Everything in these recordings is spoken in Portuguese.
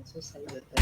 Deixa eu sair da tela.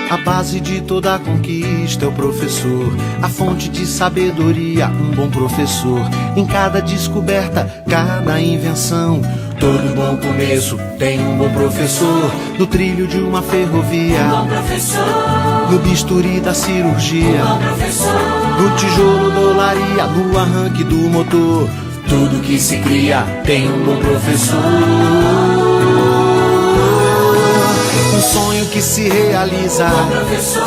A base de toda conquista é o professor, a fonte de sabedoria, um bom professor. Em cada descoberta, cada invenção, todo bom começo tem um bom professor. No trilho de uma ferrovia, um bom professor. No bisturi da cirurgia, um bom professor. No tijolo da olaria, no arranque do motor, tudo que se cria tem um bom professor. Um sonho que se realiza, um bom professor.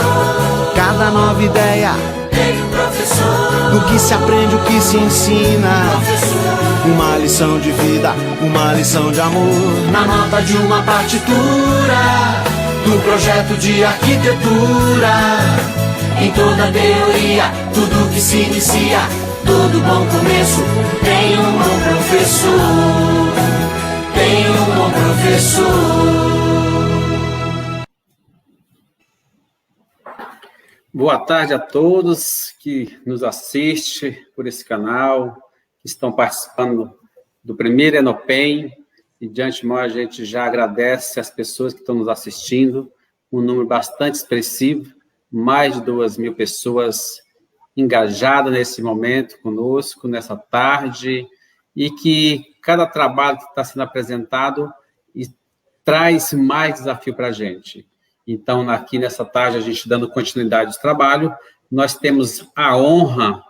Cada nova ideia Tem um professor. No que se aprende, o que se ensina, Professor. uma lição de vida, uma lição de amor. Na nota de uma partitura, no projeto de arquitetura, em toda teoria, tudo que se inicia, todo bom começo tem um bom professor. Tem um bom professor. Boa tarde a todos que nos assistem por esse canal, que estão participando do primeiro Enopen. E de antemão a gente já agradece as pessoas que estão nos assistindo, um número bastante expressivo, mais de 2.000 pessoas engajadas nesse momento conosco, nessa tarde, e que cada trabalho que está sendo apresentado traz mais desafio para a gente. Então, aqui nessa tarde, a gente dando continuidade ao trabalho, nós temos a honra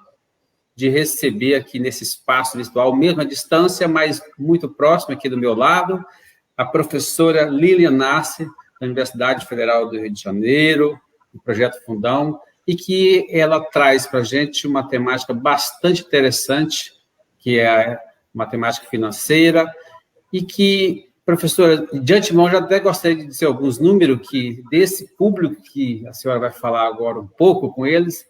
de receber aqui nesse espaço virtual, mesmo à distância, mas muito próximo aqui do meu lado, a professora Lilian Nassi, da Universidade Federal do Rio de Janeiro, do Projeto Fundão, e que ela traz para a gente uma temática bastante interessante, que é a matemática financeira, e que, professora, de antemão, já até gostaria de dizer alguns números que, desse público que a senhora vai falar agora um pouco com eles,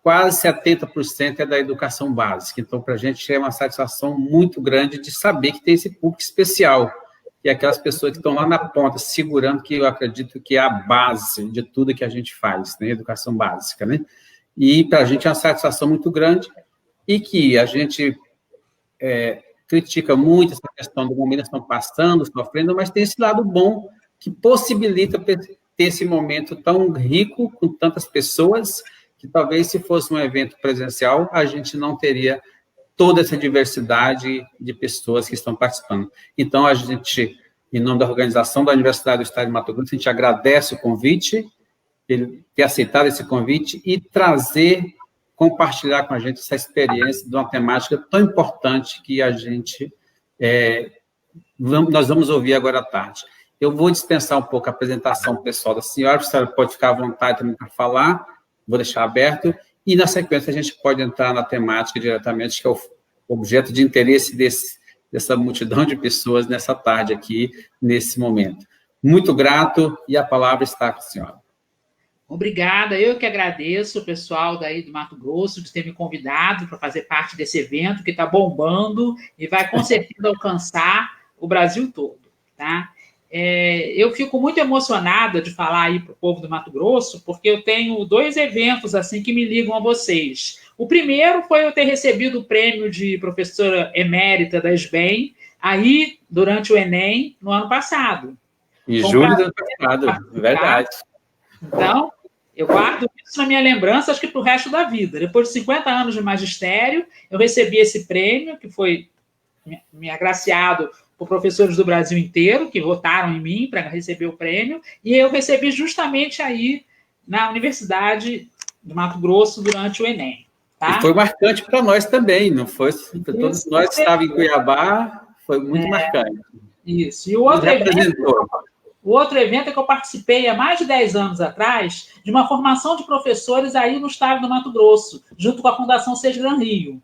quase 70% é da educação básica. Então, para a gente é uma satisfação muito grande de saber que tem esse público especial, que é aquelas pessoas que estão lá na ponta, segurando que eu acredito que é a base de tudo que a gente faz, né? Educação básica, né? E para a gente é uma satisfação muito grande e que a gente critica muito essa questão do momento que estão passando, sofrendo, mas tem esse lado bom que possibilita ter esse momento tão rico, com tantas pessoas, que talvez se fosse um evento presencial, a gente não teria toda essa diversidade de pessoas que estão participando. Então, a gente, em nome da organização da Universidade do Estado de Mato Grosso, a gente agradece o convite, ele ter aceitado esse convite e compartilhar com a gente essa experiência de uma temática tão importante que a gente, nós vamos ouvir agora à tarde. Eu vou dispensar um pouco a apresentação pessoal da senhora, a senhora pode ficar à vontade também para falar, vou deixar aberto, e na sequência a gente pode entrar na temática diretamente, que é o objeto de interesse dessa multidão de pessoas nessa tarde aqui, nesse momento. Muito grato, e a palavra está com a senhora. Obrigada, eu que agradeço o pessoal daí do Mato Grosso de ter me convidado para fazer parte desse evento que está bombando e vai com certeza alcançar o Brasil todo, tá? Eu fico muito emocionada de falar aí para o povo do Mato Grosso, porque eu tenho 2 eventos assim que me ligam a vocês. O primeiro foi eu ter recebido o prêmio de professora emérita da SBEM, aí, durante o Enem, no ano passado. Em julho do ano passado, verdade. Então, eu guardo isso na minha lembrança, acho que para o resto da vida. Depois de 50 anos de magistério, eu recebi esse prêmio, que foi me agraciado por professores do Brasil inteiro, que votaram em mim para receber o prêmio, e eu recebi justamente aí na Universidade do Mato Grosso durante o Enem. Tá? E foi marcante para nós também, não foi? Para todos nós que estávamos em Cuiabá, foi muito marcante. Isso. E o outro evento é que eu participei há mais de 10 anos atrás de uma formação de professores aí no estado do Mato Grosso, junto com a Fundação Sesgran Rio.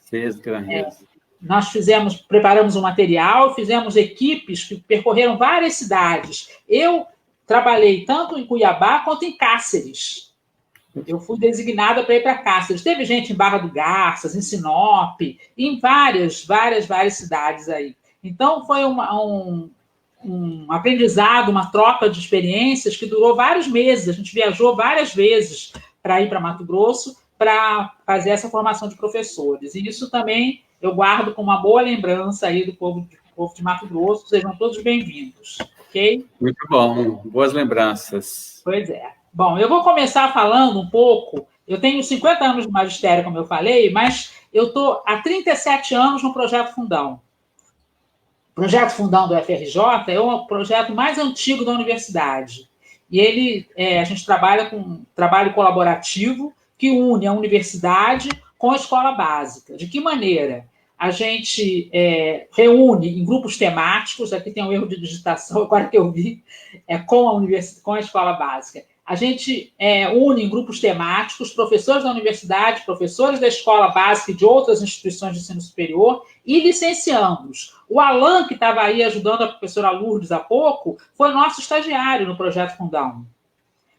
Sesgran Rio. Nós preparamos um material, fizemos equipes que percorreram várias cidades. Eu trabalhei tanto em Cuiabá quanto em Cáceres. Eu fui designada para ir para Cáceres. Teve gente em Barra do Garças, em Sinop, em várias cidades aí. Então, foi um aprendizado, uma troca de experiências que durou vários meses. A gente viajou várias vezes para ir para Mato Grosso para fazer essa formação de professores. E isso também eu guardo com uma boa lembrança aí do povo de Mato Grosso. Sejam todos bem-vindos, ok? Muito bom, boas lembranças. Pois é. Bom, eu vou começar falando um pouco. Eu tenho 50 anos de magistério, como eu falei, mas eu estou há 37 anos no Projeto Fundão. O Projeto Fundão do FRJ é o projeto mais antigo da universidade. E a gente trabalha com um trabalho colaborativo que une a universidade com a escola básica. De que maneira? A gente reúne em grupos temáticos, aqui tem um erro de digitação, agora que eu vi, com a escola básica. A gente une em grupos temáticos professores da universidade, professores da escola básica e de outras instituições de ensino superior e licenciandos. O Alan, que estava aí ajudando a professora Lourdes há pouco, foi nosso estagiário no Projeto Fundão.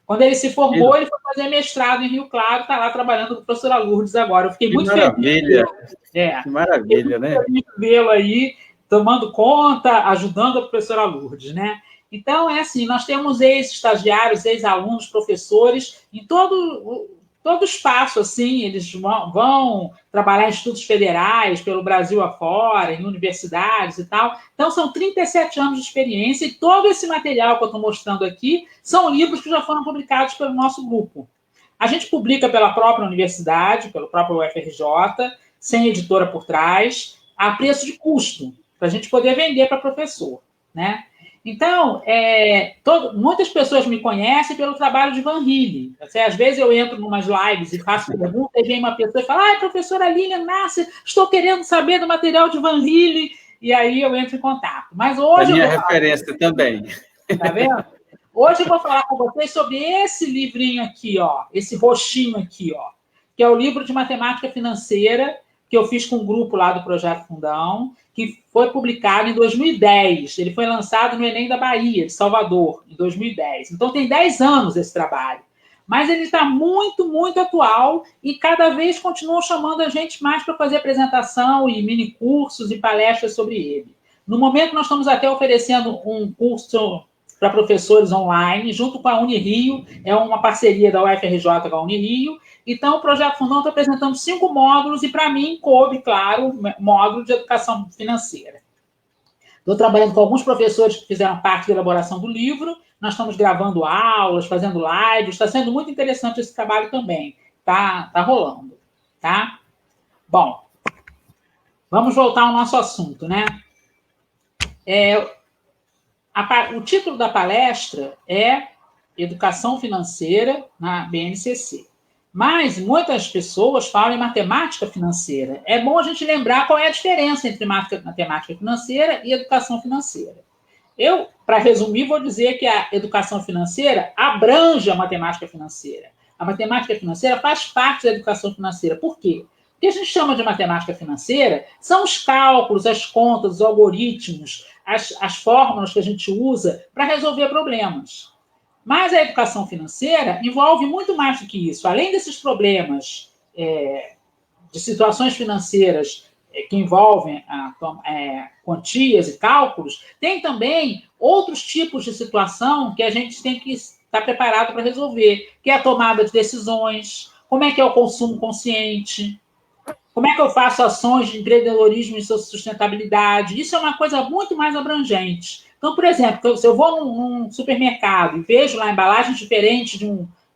Quando ele se formou, ele foi fazer mestrado em Rio Claro, está lá trabalhando com a professora Lourdes agora. Eu fiquei muito feliz. Que maravilha, né? Vê-lo aí, tomando conta, ajudando a professora Lourdes, né? Então, é assim, nós temos ex-estagiários, ex-alunos, professores, em todo espaço, assim, eles vão trabalhar em institutos federais, pelo Brasil afora, em universidades e tal. Então, são 37 anos de experiência e todo esse material que eu estou mostrando aqui são livros que já foram publicados pelo nosso grupo. A gente publica pela própria universidade, pelo próprio UFRJ, sem editora por trás, a preço de custo, para a gente poder vender para professor, né? Então, muitas pessoas me conhecem pelo trabalho de Van Hille. Às vezes eu entro em umas lives e faço perguntas, e vem uma pessoa e fala: professora Lilian Nasser, estou querendo saber do material de Van Hille, e aí eu entro em contato. Mas hoje... minha referência também. Tá vendo? Hoje eu vou falar com vocês sobre esse livrinho aqui, ó, esse roxinho aqui, ó, que é o livro de matemática financeira que eu fiz com um grupo lá do Projeto Fundão, que foi publicado em 2010. Ele foi lançado no Enem da Bahia, de Salvador, em 2010. Então, tem 10 anos esse trabalho. Mas ele está muito, muito atual e cada vez continuam chamando a gente mais para fazer apresentação e mini-cursos e palestras sobre ele. No momento, nós estamos até oferecendo um curso para professores online, junto com a Unirio, é uma parceria da UFRJ com a Unirio. Então, o Projeto Fundão está apresentando 5 módulos e, para mim, coube, claro, módulo de educação financeira. Estou trabalhando com alguns professores que fizeram parte da elaboração do livro, nós estamos gravando aulas, fazendo lives, está sendo muito interessante esse trabalho também. Tá rolando, tá? Bom, vamos voltar ao nosso assunto, né? O título da palestra é Educação Financeira na BNCC. Mas muitas pessoas falam em matemática financeira. É bom a gente lembrar qual é a diferença entre matemática financeira e educação financeira. Eu, para resumir, vou dizer que a educação financeira abrange a matemática financeira. a matemática financeira faz parte da educação financeira. Por quê? O que a gente chama de matemática financeira são os cálculos, as contas, os algoritmos, as fórmulas que a gente usa para resolver problemas. Mas a educação financeira envolve muito mais do que isso. Além desses problemas de situações financeiras que envolvem quantias e cálculos, tem também outros tipos de situação que a gente tem que estar preparado para resolver, que é a tomada de decisões, como é que é o consumo consciente, como é que eu faço ações de empreendedorismo e sustentabilidade. Isso é uma coisa muito mais abrangente. Então, por exemplo, se eu vou num supermercado e vejo lá embalagens diferentes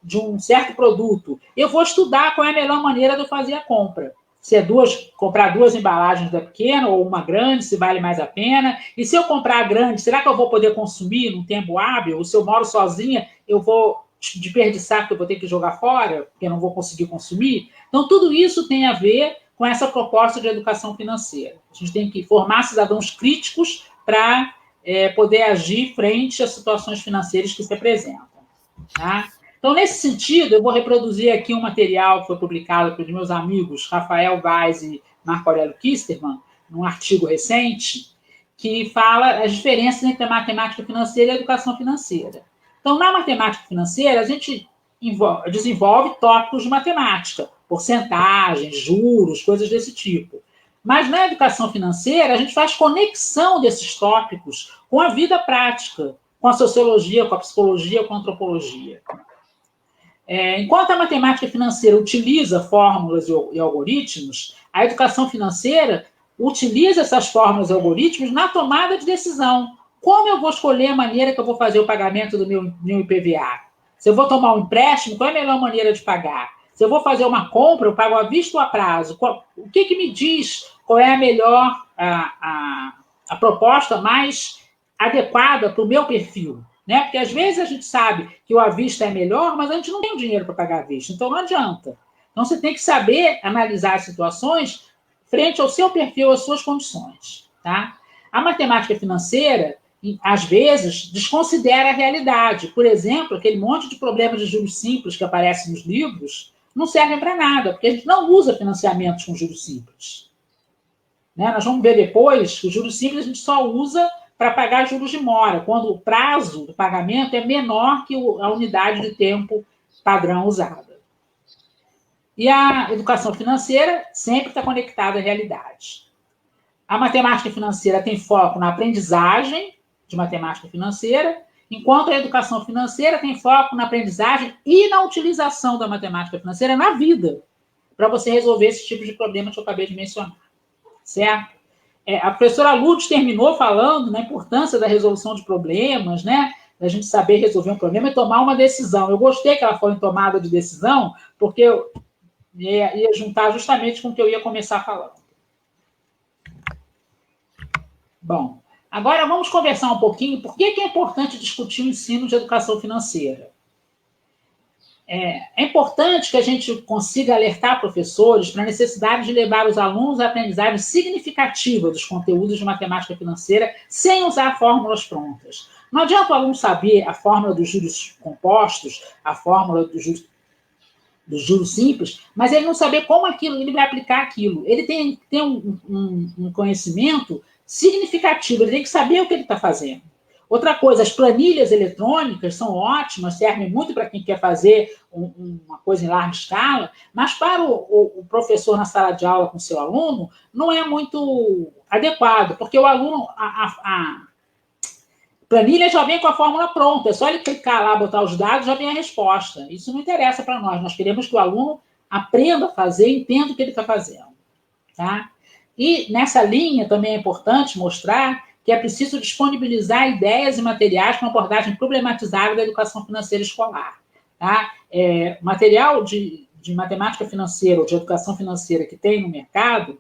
de um certo produto, eu vou estudar qual é a melhor maneira de eu fazer a compra. Se é comprar 2 embalagens da pequena ou uma grande, se vale mais a pena. E se eu comprar a grande, será que eu vou poder consumir num tempo hábil? Ou se eu moro sozinha, eu vou desperdiçar porque eu vou ter que jogar fora, porque eu não vou conseguir consumir? Então, tudo isso tem a ver com essa proposta de educação financeira. A gente tem que formar cidadãos críticos para poder agir frente às situações financeiras que se apresentam. Tá? Então, nesse sentido, eu vou reproduzir aqui um material que foi publicado pelos meus amigos Rafael Vaz e Marco Aurélio Kisterman, num artigo recente, que fala as diferenças entre a matemática financeira e a educação financeira. Então, na matemática financeira, a gente desenvolve tópicos de matemática, porcentagens, juros, coisas desse tipo. Mas na educação financeira, a gente faz conexão desses tópicos com a vida prática, com a sociologia, com a psicologia, com a antropologia. Enquanto a matemática financeira utiliza fórmulas e algoritmos, a educação financeira utiliza essas fórmulas e algoritmos na tomada de decisão. Como eu vou escolher a maneira que eu vou fazer o pagamento do meu IPVA? Se eu vou tomar um empréstimo, qual é a melhor maneira de pagar? Se eu vou fazer uma compra, eu pago à vista ou a prazo? O que me diz qual é a melhor, a proposta mais adequada para o meu perfil? Né? Porque às vezes a gente sabe que o à vista é melhor, mas a gente não tem o dinheiro para pagar à vista, então não adianta. Então você tem que saber analisar as situações frente ao seu perfil, às suas condições. Tá? A matemática financeira, às vezes, desconsidera a realidade. Por exemplo, aquele monte de problemas de juros simples que aparecem nos livros não servem para nada, porque a gente não usa financiamentos com juros simples. Né? Nós vamos ver depois que os juros simples a gente só usa para pagar juros de mora, quando o prazo do pagamento é menor que a unidade de tempo padrão usada. E a educação financeira sempre está conectada à realidade. A matemática financeira tem foco na aprendizagem de matemática financeira, enquanto a educação financeira tem foco na aprendizagem e na utilização da matemática financeira na vida, para você resolver esse tipo de problema que eu acabei de mencionar. Certo? A professora Lourdes terminou falando na importância da resolução de problemas, né? Da gente saber resolver um problema e tomar uma decisão. Eu gostei que ela foi em tomada de decisão, porque eu ia juntar justamente com o que eu ia começar falando. Bom, agora vamos conversar um pouquinho por que é importante discutir o ensino de educação financeira. É importante que a gente consiga alertar professores para a necessidade de levar os alunos à aprendizagem significativa dos conteúdos de matemática financeira sem usar fórmulas prontas. Não adianta o aluno saber a fórmula dos juros compostos, a fórmula dos juros simples, mas ele não saber como ele vai aplicar aquilo. Ele tem que ter um conhecimento significativo, ele tem que saber o que ele está fazendo. Outra coisa, as planilhas eletrônicas são ótimas, servem muito para quem quer fazer uma coisa em larga escala, mas para o professor na sala de aula com seu aluno, não é muito adequado, porque o aluno, a planilha já vem com a fórmula pronta, é só ele clicar lá, botar os dados, já vem a resposta. Isso não interessa para nós queremos que o aluno aprenda a fazer, entenda o que ele está fazendo. Tá? E nessa linha também é importante mostrar que é preciso disponibilizar ideias e materiais para uma abordagem problematizada da educação financeira escolar. Tá? Material de matemática financeira ou de educação financeira que tem no mercado,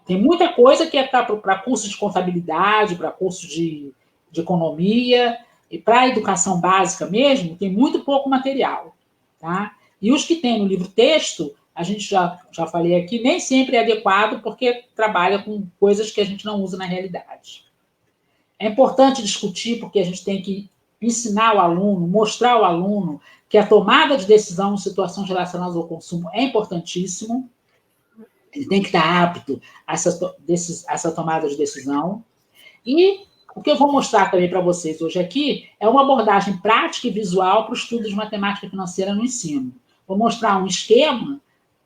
tem muita coisa que é para curso de contabilidade, para curso de economia, e para a educação básica mesmo, tem muito pouco material. Tá? E os que tem no livro-texto, a gente já falei aqui, nem sempre é adequado porque trabalha com coisas que a gente não usa na realidade. É importante discutir porque a gente tem que ensinar o aluno, mostrar ao aluno que a tomada de decisão em situações relacionadas ao consumo é importantíssimo. Ele tem que estar apto a essa tomada de decisão. E o que eu vou mostrar também para vocês hoje aqui é uma abordagem prática e visual para o estudo de matemática financeira no ensino. Vou mostrar um esquema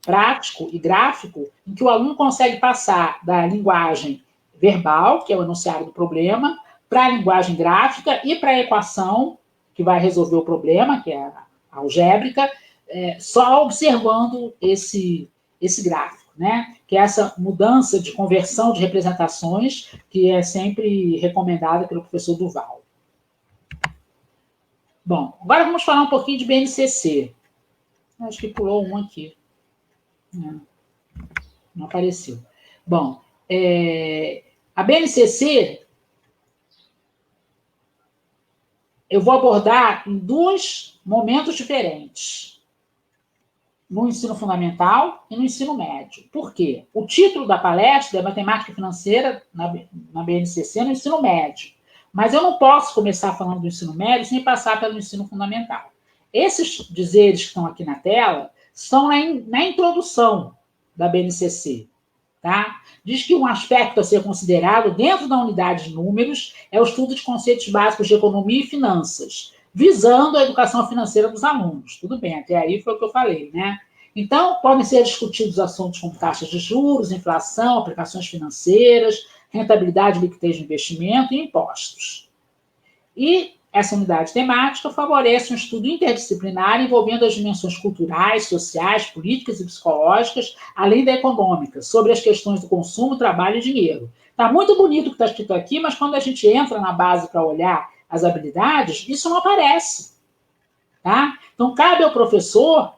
prático e gráfico em que o aluno consegue passar da linguagem verbal, que é o enunciado do problema, para a linguagem gráfica e para a equação, que vai resolver o problema, que é a algébrica, só observando esse gráfico, né? Que é essa mudança de conversão de representações, que é sempre recomendada pelo professor Duval. Bom, agora vamos falar um pouquinho de BNCC. Acho que pulou um aqui. Não apareceu. Bom, a BNCC eu vou abordar em 2 momentos diferentes. No ensino fundamental e no ensino médio. Por quê? O título da palestra é Matemática Financeira na BNCC no ensino médio. Mas eu não posso começar falando do ensino médio sem passar pelo ensino fundamental. Esses dizeres que estão aqui na tela estão na introdução da BNCC. Tá? Diz que um aspecto a ser considerado dentro da unidade de números é o estudo de conceitos básicos de economia e finanças, visando a educação financeira dos alunos. Tudo bem, até aí foi o que eu falei, né? Então, podem ser discutidos assuntos como taxas de juros, inflação, aplicações financeiras, rentabilidade, liquidez de investimento e impostos. E essa unidade temática favorece um estudo interdisciplinar envolvendo as dimensões culturais, sociais, políticas e psicológicas, além da econômica, sobre as questões do consumo, trabalho e dinheiro. Está muito bonito o que está escrito aqui, mas quando a gente entra na base para olhar as habilidades, isso não aparece. Tá? Então, cabe ao professor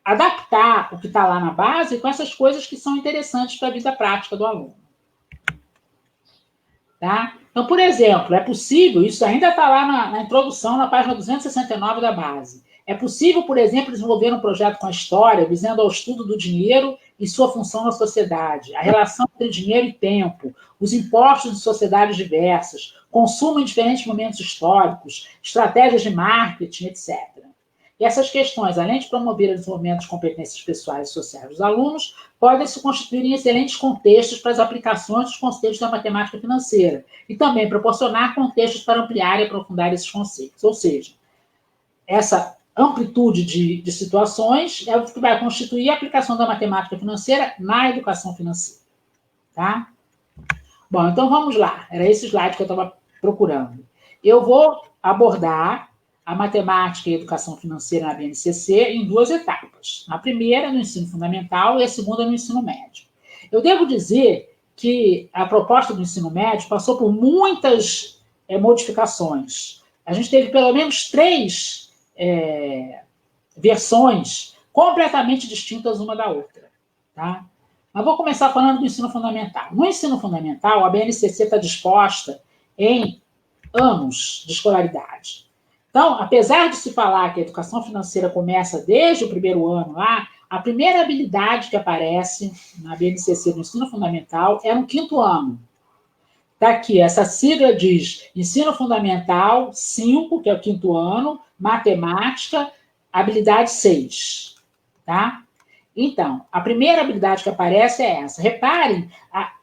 adaptar o que está lá na base com essas coisas que são interessantes para a vida prática do aluno. Tá? Então, por exemplo, é possível, isso ainda está lá na introdução, na página 269 da base, é possível, por exemplo, desenvolver um projeto com a história, visando ao estudo do dinheiro e sua função na sociedade, a relação entre dinheiro e tempo, os impostos de sociedades diversas, consumo em diferentes momentos históricos, estratégias de marketing, etc. E essas questões, além de promover o desenvolvimento de competências pessoais e sociais dos alunos, podem se constituir em excelentes contextos para as aplicações dos conceitos da matemática financeira e também proporcionar contextos para ampliar e aprofundar esses conceitos. Ou seja, essa amplitude de situações é o que vai constituir a aplicação da matemática financeira na educação financeira. Tá? Bom, então vamos lá. Era esse slide que eu estava procurando. Eu vou abordar a matemática e a educação financeira na BNCC em 2 etapas. A primeira no ensino fundamental e a segunda no ensino médio. Eu devo dizer que a proposta do ensino médio passou por muitas modificações. A gente teve pelo menos 3 versões completamente distintas uma da outra. Tá? Mas vou começar falando do ensino fundamental. No ensino fundamental, a BNCC está disposta em anos de escolaridade. Então, apesar de se falar que a educação financeira começa desde o primeiro ano lá, a primeira habilidade que aparece na BNCC no ensino fundamental é no 5º ano. Está aqui, essa sigla diz Ensino Fundamental 5, que é o 5º ano, Matemática, habilidade 6. Tá? Então, a primeira habilidade que aparece é essa. Reparem,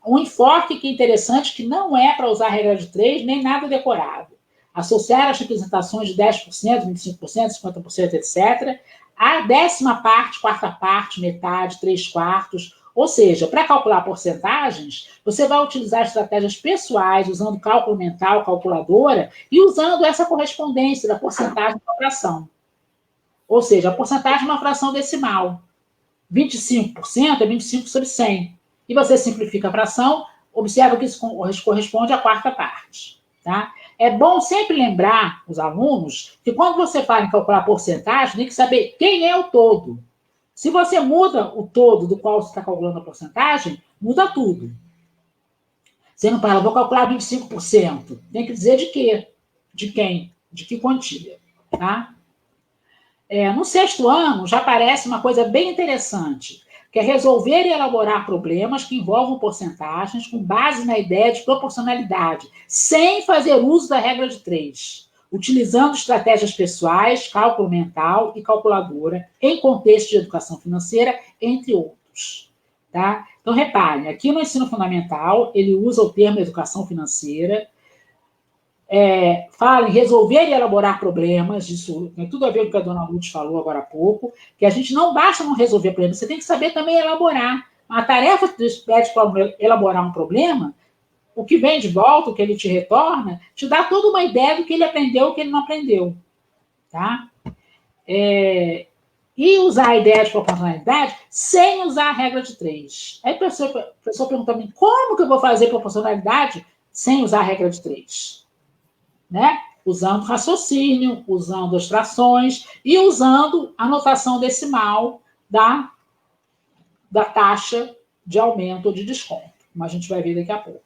um enfoque que é interessante, que não é para usar a regra de 3, nem nada decorado. Associar as representações de 10%, 25%, 50%, etc., a 10ª parte, 4ª parte, metade, 3/4. Ou seja, para calcular porcentagens, você vai utilizar estratégias pessoais, usando cálculo mental, calculadora, e usando essa correspondência da porcentagem da fração. Ou seja, a porcentagem é uma fração decimal. 25% é 25 sobre 100. E você simplifica a fração, observa que isso corresponde à 4ª parte. Tá? É bom sempre lembrar os alunos que quando você fala em calcular porcentagem, tem que saber quem é o todo. Se você muda o todo do qual você está calculando a porcentagem, muda tudo. Você não fala, vou calcular 25%. Tem que dizer de quê? De quem? De que quantia? Tá? No 6º ano, já aparece uma coisa bem interessante, que é resolver e elaborar problemas que envolvam porcentagens com base na ideia de proporcionalidade, sem fazer uso da regra de 3. utilizando estratégias pessoais, cálculo mental e calculadora, em contexto de educação financeira, entre outros. Tá? Então, reparem, aqui no ensino fundamental, ele usa o termo educação financeira, fala em resolver e elaborar problemas, isso tem tudo a ver com o que a dona Lourdes falou agora há pouco, que a gente não basta não resolver problemas, você tem que saber também elaborar. A tarefa que pede para elaborar um problema, o que vem de volta, o que ele te retorna, te dá toda uma ideia do que ele aprendeu e o que ele não aprendeu. Tá? E usar a ideia de proporcionalidade sem usar a regra de 3. Aí a pessoa pergunta a mim, como que eu vou fazer proporcionalidade sem usar a regra de 3? Né? Usando raciocínio, usando as frações e usando a notação decimal da taxa de aumento ou de desconto, como a gente vai ver daqui a pouco.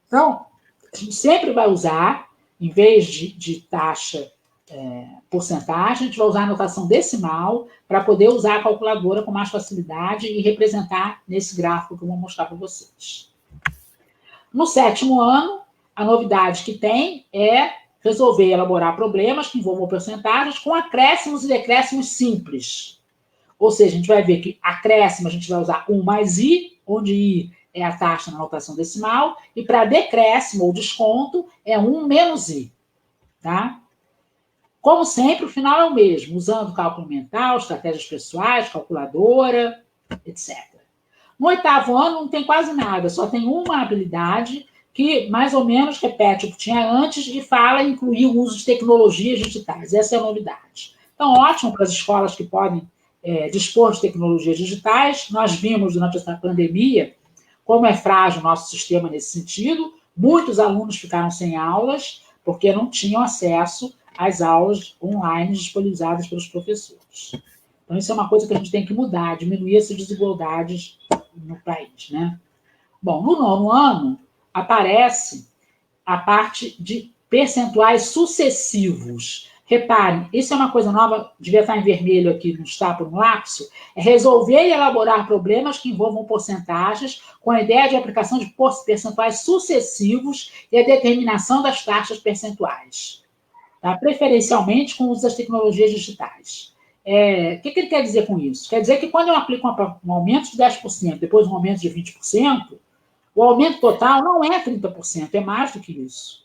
Então, a gente sempre vai usar, em vez de taxa, porcentagem, a gente vai usar a notação decimal para poder usar a calculadora com mais facilidade e representar nesse gráfico que eu vou mostrar para vocês. No 7º ano, a novidade que tem é resolver e elaborar problemas que envolvam porcentagens com acréscimos e decréscimos simples. Ou seja, a gente vai ver que acréscimo a gente vai usar 1 mais i, onde i é a taxa na notação decimal, e para decréscimo ou desconto é 1 menos i. Tá? Como sempre, o final é o mesmo, usando cálculo mental, estratégias pessoais, calculadora, etc. No 8º ano não tem quase nada, só tem uma habilidade que mais ou menos repete o que tinha antes e fala em incluir o uso de tecnologias digitais. Essa é a novidade. Então, ótimo para as escolas que podem dispor de tecnologias digitais. Nós vimos durante essa pandemia como é frágil o nosso sistema nesse sentido. Muitos alunos ficaram sem aulas porque não tinham acesso às aulas online disponibilizadas pelos professores. Então, isso é uma coisa que a gente tem que mudar, diminuir essas desigualdades no país, né? Bom, no 9º ano, aparece a parte de percentuais sucessivos. Reparem, isso é uma coisa nova, devia estar em vermelho aqui, não está por um lapso, é resolver e elaborar problemas que envolvam porcentagens com a ideia de aplicação de percentuais sucessivos e a determinação das taxas percentuais, tá? Preferencialmente com o uso das tecnologias digitais. O que ele quer dizer com isso? Quer dizer que quando eu aplico um aumento de 10%, depois um aumento de 20%, o aumento total não é 30%, é mais do que isso.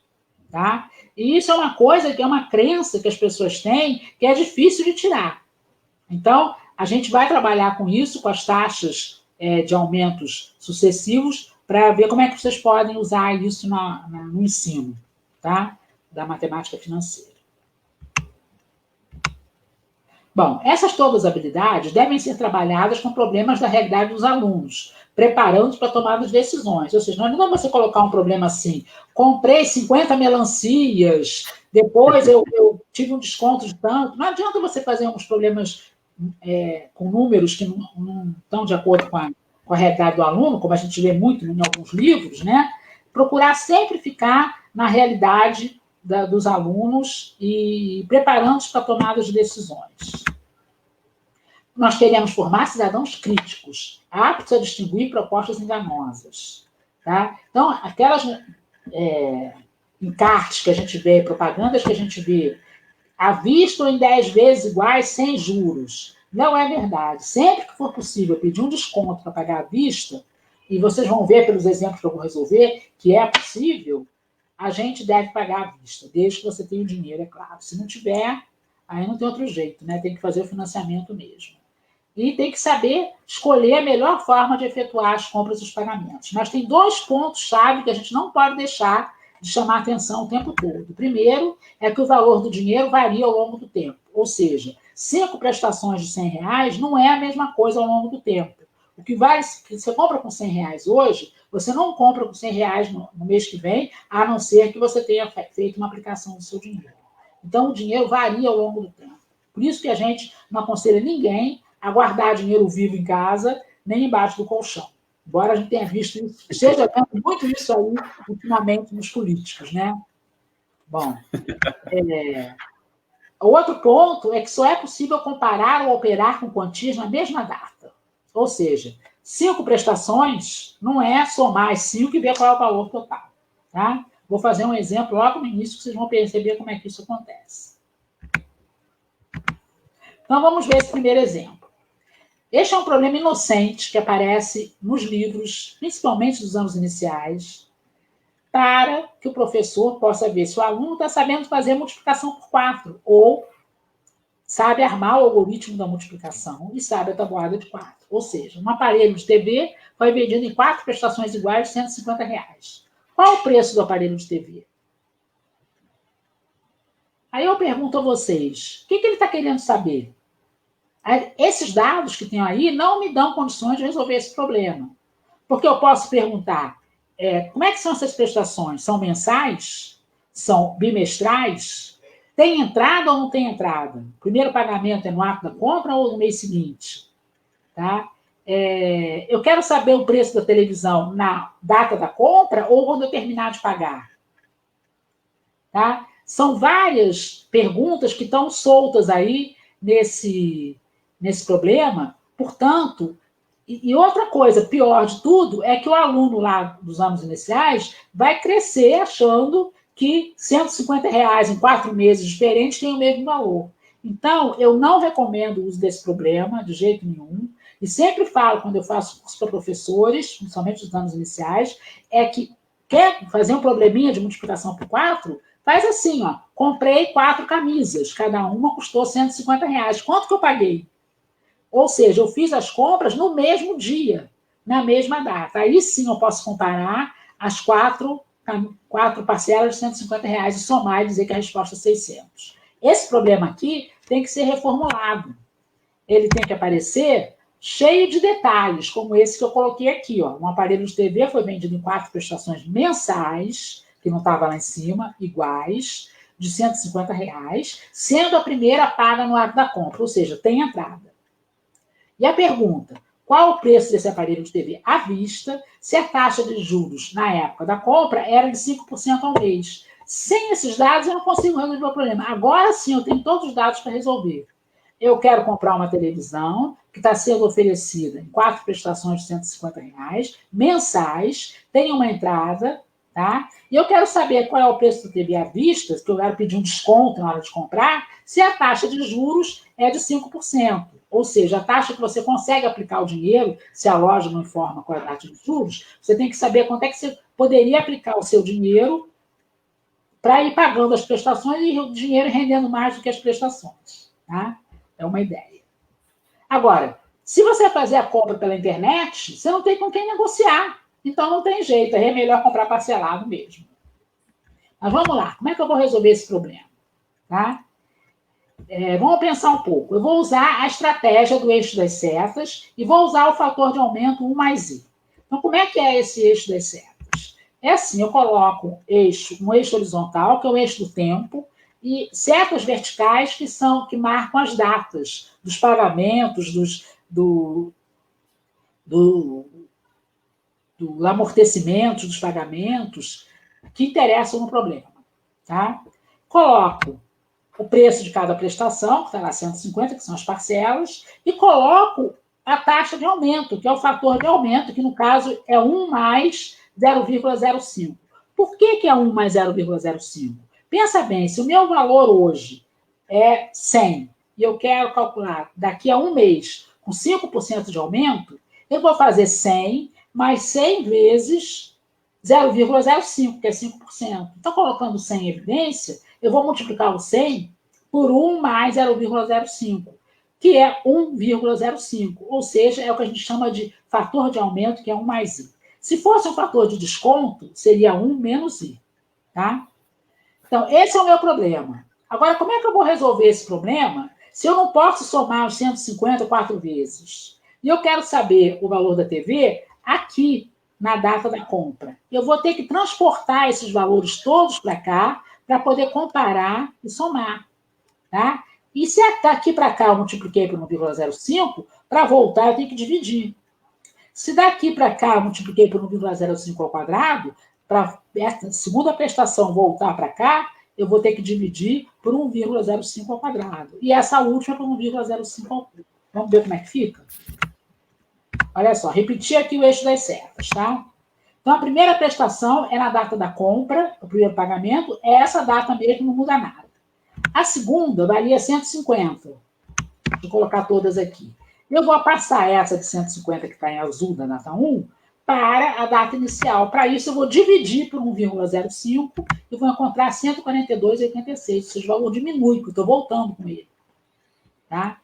Tá? E isso é uma coisa que é uma crença que as pessoas têm que é difícil de tirar. Então, a gente vai trabalhar com isso, com as taxas de aumentos sucessivos, para ver como é que vocês podem usar isso no ensino, tá? Da matemática financeira. Bom, essas todas as habilidades devem ser trabalhadas com problemas da realidade dos alunos, preparando-os para tomar as decisões. Ou seja, não adianta você colocar um problema assim, comprei 50 melancias, depois eu tive um desconto de tanto. Não adianta você fazer uns problemas com números que não estão de acordo com a realidade do aluno, como a gente vê muito em alguns livros, né? Procurar sempre ficar na realidade dos alunos e preparando-os para a tomada de decisões. Nós queremos formar cidadãos críticos, aptos a distinguir propostas enganosas. Tá? Então, aquelas encartes que a gente vê, propagandas que a gente vê, à vista ou em 10 vezes iguais, sem juros, não é verdade. Sempre que for possível pedir um desconto para pagar à vista, e vocês vão ver pelos exemplos que eu vou resolver, que é possível, a gente deve pagar à vista, desde que você tenha o dinheiro, é claro. Se não tiver, aí não tem outro jeito, né? Tem que fazer o financiamento mesmo. E tem que saber escolher a melhor forma de efetuar as compras e os pagamentos. Mas tem 2 pontos-chave que a gente não pode deixar de chamar a atenção o tempo todo. O primeiro é que o valor do dinheiro varia ao longo do tempo. Ou seja, 5 prestações de R$100 não é a mesma coisa ao longo do tempo. O que vale, que você compra com R$100 hoje, você não compra com R$100 no mês que vem, a não ser que você tenha feito uma aplicação do seu dinheiro. Então, o dinheiro varia ao longo do tempo. Por isso que a gente não aconselha ninguém a guardar dinheiro vivo em casa, nem embaixo do colchão. Embora a gente tenha visto isso, esteja vendo muito isso aí ultimamente nos políticos, né? Bom, outro ponto é que só é possível comparar ou operar com quantias na mesma data. Ou seja, 5 prestações não é somar as 5 e ver qual é o valor total. Tá? Vou fazer um exemplo logo no início, que vocês vão perceber como é que isso acontece. Então, vamos ver esse primeiro exemplo. Este é um problema inocente que aparece nos livros, principalmente dos anos iniciais, para que o professor possa ver se o aluno está sabendo fazer multiplicação por 4, ou sabe armar o algoritmo da multiplicação e sabe a tabuada de 4. Ou seja, um aparelho de TV foi vendido em 4 prestações iguais de R$150. Qual o preço do aparelho de TV? Aí eu pergunto a vocês, o que ele está querendo saber? Esses dados que tem aí não me dão condições de resolver esse problema. Porque eu posso perguntar, como é que são essas prestações? São mensais? São bimestrais? Tem entrada ou não tem entrada? O primeiro pagamento é no ato da compra ou no mês seguinte? Tá? Eu quero saber o preço da televisão na data da compra ou quando eu terminar de pagar. Tá? São várias perguntas que estão soltas aí nesse problema. Portanto, e outra coisa, pior de tudo, é que o aluno lá dos anos iniciais vai crescer achando que R$150 em 4 meses diferentes tem o mesmo valor. Então, eu não recomendo o uso desse problema, de jeito nenhum. E sempre falo, quando eu faço curso para professores, principalmente dos anos iniciais, é que quer fazer um probleminha de multiplicação por 4, faz assim, ó, comprei 4 camisas, cada uma custou R$150. Quanto que eu paguei? Ou seja, eu fiz as compras no mesmo dia, na mesma data. Aí sim eu posso comparar as 4 parcelas de R$150 e somar e dizer que a resposta é 600. Esse problema aqui tem que ser reformulado. Ele tem que aparecer cheio de detalhes, como esse que eu coloquei aqui. Ó. Um aparelho de TV foi vendido em 4 prestações mensais, que não estava lá em cima, iguais, de R$150, sendo a primeira paga no ato da compra, ou seja, tem entrada. E a pergunta, qual o preço desse aparelho de TV à vista, se a taxa de juros na época da compra era de 5% ao mês? Sem esses dados, eu não consigo resolver o problema. Agora sim, eu tenho todos os dados para resolver. Eu quero comprar uma televisão que está sendo oferecida em 4 prestações de R$150, mensais, tem uma entrada, tá? E eu quero saber qual é o preço da TV à vista, que eu quero pedir um desconto na hora de comprar, se a taxa de juros é de 5%. Ou seja, a taxa que você consegue aplicar o dinheiro, se a loja não informa qual é a taxa de juros, você tem que saber quanto é que você poderia aplicar o seu dinheiro para ir pagando as prestações e o dinheiro rendendo mais do que as prestações. Tá? É uma ideia. Agora, se você fazer a compra pela internet, você não tem com quem negociar. Então, não tem jeito. É melhor comprar parcelado mesmo. Mas vamos lá. Como é que eu vou resolver esse problema? Tá? Vamos pensar um pouco. Eu vou usar a estratégia do eixo das setas e vou usar o fator de aumento 1 mais i. Então, como é que é esse eixo das setas? É assim, eu coloco um eixo horizontal, que é o eixo do tempo, e setas verticais que marcam as datas dos pagamentos, do amortecimento dos pagamentos que interessam no problema. Tá? Coloco o preço de cada prestação, que está lá 150, que são as parcelas, e coloco a taxa de aumento, que é o fator de aumento, que no caso é 1 mais 0,05. Por que é 1 mais 0,05? Pensa bem, se o meu valor hoje é 100 e eu quero calcular daqui a um mês com 5% de aumento, eu vou fazer 100 mais 100 vezes 0,05, que é 5%. Então, colocando 100 em evidência, eu vou multiplicar o 100 por 1 mais 0,05, que é 1,05. Ou seja, é o que a gente chama de fator de aumento, que é 1 mais i. Se fosse um fator de desconto, seria 1 menos i. Tá? Então, esse é o meu problema. Agora, como é que eu vou resolver esse problema se eu não posso somar os 150 4 vezes? E eu quero saber o valor da TV aqui, na data da compra. Eu vou ter que transportar esses valores todos para cá para poder comparar e somar. Tá? E se daqui para cá eu multipliquei por 1,05, para voltar eu tenho que dividir. Se daqui para cá eu multipliquei por 1,05 ao quadrado, para essa segunda prestação voltar para cá, eu vou ter que dividir por 1,05 ao quadrado. E essa última por 1,05 ao cubo. Vamos ver como é que fica? Olha só, repetir aqui o eixo das setas, tá? Então, a primeira prestação é na data da compra, o primeiro pagamento, é essa data mesmo, não muda nada. A segunda valia 150. Vou colocar todas aqui. Eu vou passar essa de 150 que está em azul da data 1 para a data inicial. Para isso, eu vou dividir por 1,05 e vou encontrar 142,86. Ou seja, o valor diminui, porque eu estou voltando com ele. Tá?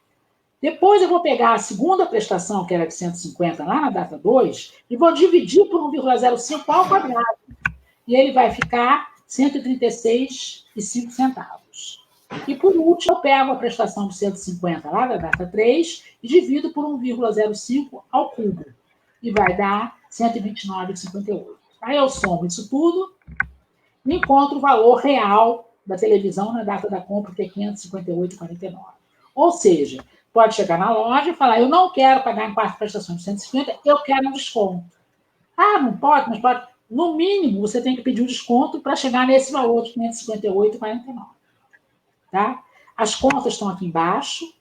Depois eu vou pegar a segunda prestação, que era de 150, lá na data 2, e vou dividir por 1,05 ao quadrado. E ele vai ficar 136,05. E, por último, eu pego a prestação de 150 lá da data 3 e divido por 1,05 ao cubo. E vai dar 129,58. Aí eu somo isso tudo e encontro o valor real da televisão na data da compra, que é 558,49. Ou seja, pode chegar na loja e falar, eu não quero pagar em 4 prestações de 150, eu quero um desconto. Ah, não pode, mas pode. No mínimo, você tem que pedir um desconto para chegar nesse valor de 558,49. Tá? As contas estão aqui embaixo.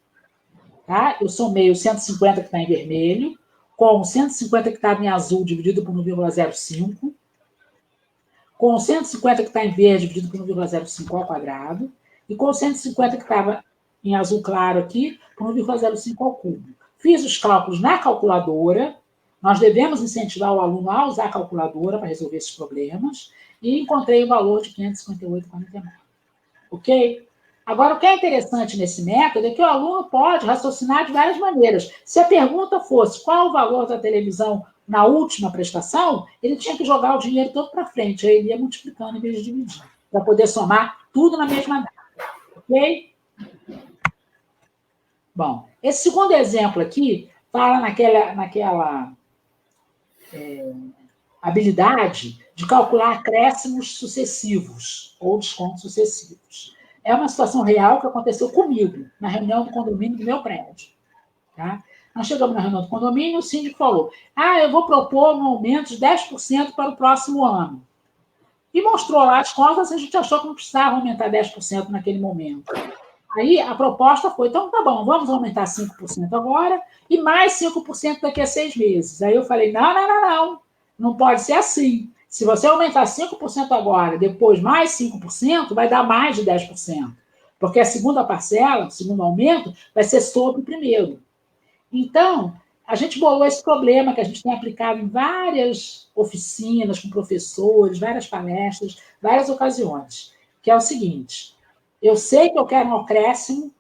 Tá? Eu somei o 150 que está em vermelho, com o 150 que estava em azul dividido por 1,05, com o 150 que está em verde dividido por 1,05 ao quadrado, e com o 150 que estava em azul claro aqui, por 1,05 ao cubo. Fiz os cálculos na calculadora. Nós devemos incentivar o aluno a usar a calculadora para resolver esses problemas, e encontrei o valor de 558,49. Ok? Agora, o que é interessante nesse método é que o aluno pode raciocinar de várias maneiras. Se a pergunta fosse qual o valor da televisão na última prestação, ele tinha que jogar o dinheiro todo para frente, aí ele ia multiplicando em vez de dividir, para poder somar tudo na mesma data. Ok? Bom, esse segundo exemplo aqui fala naquela habilidade de calcular acréscimos sucessivos ou descontos sucessivos. É uma situação real que aconteceu comigo na reunião do condomínio do meu prédio. Tá? Nós chegamos na reunião do condomínio e o síndico falou, eu vou propor um aumento de 10% para o próximo ano. E mostrou lá as contas e a gente achou que não precisava aumentar 10% naquele momento. Aí a proposta foi, então tá bom, vamos aumentar 5% agora e mais 5% daqui a 6 meses. Aí eu falei, não pode ser assim. Se você aumentar 5% agora, depois mais 5%, vai dar mais de 10%. Porque a segunda parcela, o segundo aumento, vai ser sobre o primeiro. Então, a gente bolou esse problema que a gente tem aplicado em várias oficinas com professores, várias palestras, várias ocasiões, que é o seguinte, eu sei que eu quero um acréscimo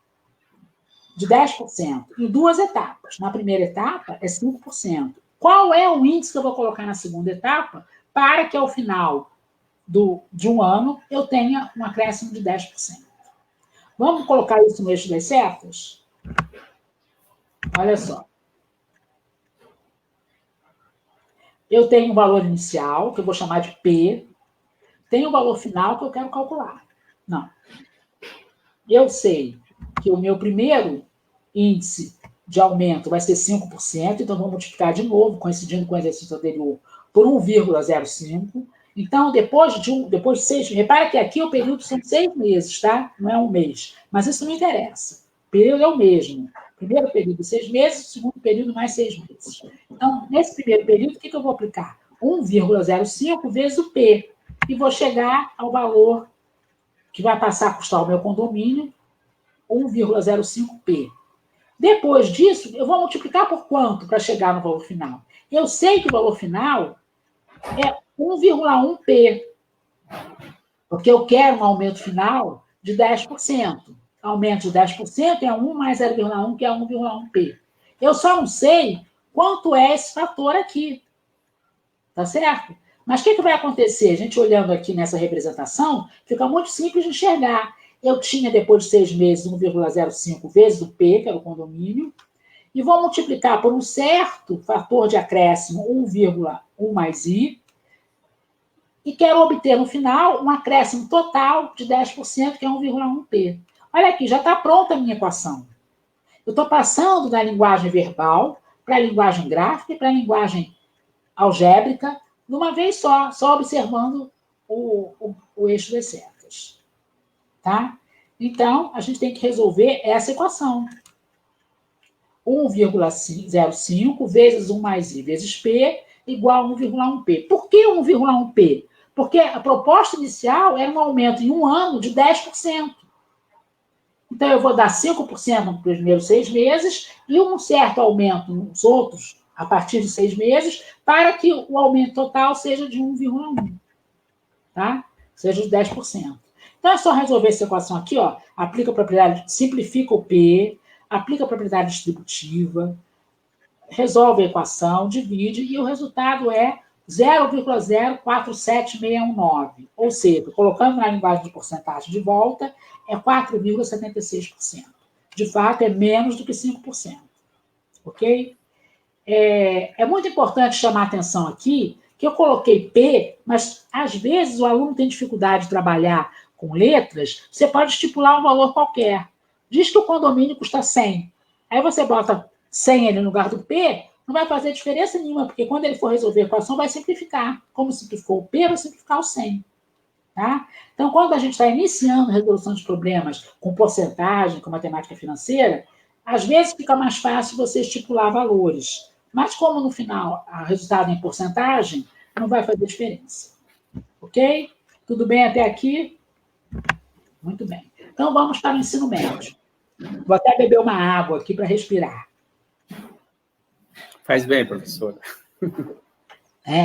de 10% em 2 etapas. Na primeira etapa, é 5%. Qual é o índice que eu vou colocar na segunda etapa para que, ao final de um ano, eu tenha um acréscimo de 10%? Vamos colocar isso no eixo das setas? Olha só. Eu tenho um valor inicial, que eu vou chamar de P. Tenho um valor final que eu quero calcular. Não. Eu sei que o meu primeiro índice de aumento vai ser 5%, então vou multiplicar de novo, coincidindo com o exercício anterior, por 1,05. Então, depois de 6... Repara que aqui o período são 6 meses, tá? Não é um mês. Mas isso não interessa. O período é o mesmo. Primeiro período, 6 meses. Segundo período, mais 6 meses. Então, nesse primeiro período, o que eu vou aplicar? 1,05 vezes o P. E vou chegar ao valor que vai passar a custar o meu condomínio, 1,05P. Depois disso, eu vou multiplicar por quanto para chegar no valor final? Eu sei que o valor final é 1,1P, porque eu quero um aumento final de 10%. Aumento de 10% é 1 mais 0,1, que é 1,1P. Eu só não sei quanto é esse fator aqui. Tá certo? Mas o que vai acontecer? A gente olhando aqui nessa representação, fica muito simples de enxergar. Eu tinha, depois de 6 meses, 1,05 vezes o P, que era o condomínio, e vou multiplicar por um certo fator de acréscimo, 1,1 mais I, e quero obter, no final, um acréscimo total de 10%, que é 1,1P. Olha aqui, já está pronta a minha equação. Eu estou passando da linguagem verbal para a linguagem gráfica e para a linguagem algébrica, de uma vez só observando o eixo das setas. Tá? Então, a gente tem que resolver essa equação. 1,05 vezes 1 mais I vezes P, igual a 1,1P. Por que 1,1P? Porque a proposta inicial era um aumento em um ano de 10%. Então, eu vou dar 5% nos primeiros 6 meses e um certo aumento nos outros, a partir de 6 meses, para que o aumento total seja de 1,1, tá? Seja de 10%. Então, é só resolver essa equação aqui, ó. Aplica a propriedade, simplifica o P, aplica a propriedade distributiva, resolve a equação, divide, e o resultado é 0,047619. Ou seja, colocando na linguagem de porcentagem de volta, é 4,76%. De fato, é menos do que 5%. Ok? É muito importante chamar a atenção aqui que eu coloquei P, mas às vezes o aluno tem dificuldade de trabalhar com letras, você pode estipular um valor qualquer. Diz que o condomínio custa 100. Aí você bota 100 ali no lugar do P, não vai fazer diferença nenhuma, porque quando ele for resolver a equação, vai simplificar. Como simplificou o P, vai simplificar o 100. Tá? Então, quando a gente está iniciando a resolução de problemas com porcentagem, com matemática financeira, às vezes fica mais fácil você estipular valores. Mas como no final o resultado é em porcentagem, não vai fazer diferença. Ok? Tudo bem até aqui? Muito bem. Então, vamos para o ensino médio. Vou até beber uma água aqui para respirar. Faz bem, professora.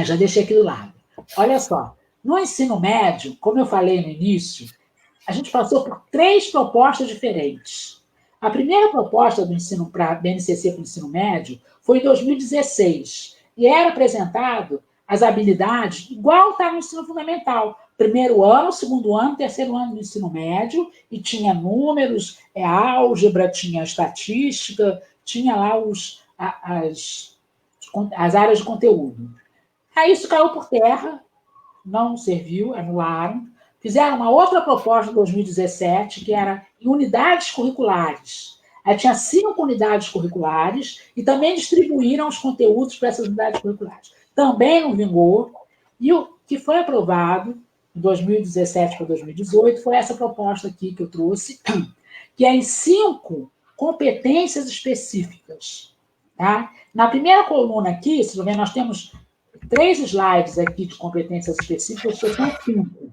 Já deixei aqui do lado. Olha só, no ensino médio, como eu falei no início, a gente passou por 3 propostas diferentes. A primeira proposta do ensino para BNCC para o ensino médio foi em 2016, e era apresentado as habilidades igual está no ensino fundamental. Primeiro ano, segundo ano, terceiro ano do ensino médio, e tinha números, álgebra, tinha estatística, tinha lá as áreas de conteúdo. Aí isso caiu por terra, não serviu, anularam. Fizeram uma outra proposta em 2017, que era em unidades curriculares. Aí tinha 5 unidades curriculares e também distribuíram os conteúdos para essas unidades curriculares. Também não vingou. E o que foi aprovado em 2017 para 2018 foi essa proposta aqui que eu trouxe, que é em 5 competências específicas. Tá? Na primeira coluna aqui, se você ver, nós temos 3 slides aqui de competências específicas, que são 5.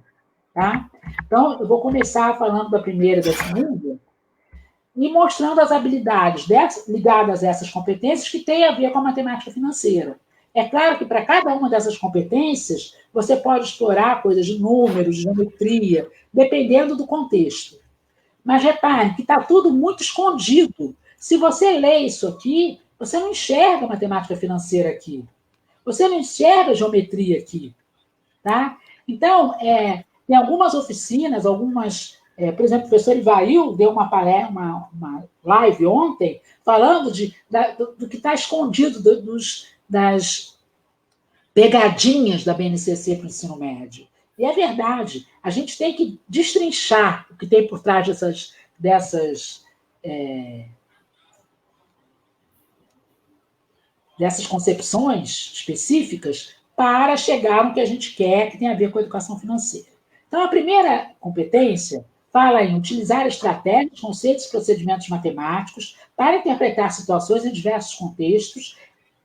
Tá? Então, eu vou começar falando da primeira e da segunda e mostrando as habilidades ligadas a essas competências que têm a ver com a matemática financeira. É claro que para cada uma dessas competências, você pode explorar coisas de números, de geometria, dependendo do contexto. Mas repare que está tudo muito escondido. Se você lê isso aqui, você não enxerga a matemática financeira aqui. Você não enxerga a geometria aqui. Tá? Então, tem algumas oficinas, por exemplo, o professor Ivail deu uma live ontem falando do que está escondido das pegadinhas da BNCC para o ensino médio. E é verdade, a gente tem que destrinchar o que tem por trás dessas concepções específicas para chegar no que a gente quer, que tem a ver com a educação financeira. Então, a primeira competência fala em utilizar estratégias, conceitos e procedimentos matemáticos para interpretar situações em diversos contextos,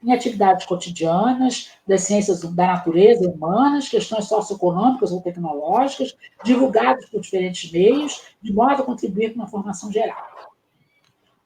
em atividades cotidianas, das ciências da natureza humanas, questões socioeconômicas ou tecnológicas, divulgadas por diferentes meios, de modo a contribuir com uma formação geral.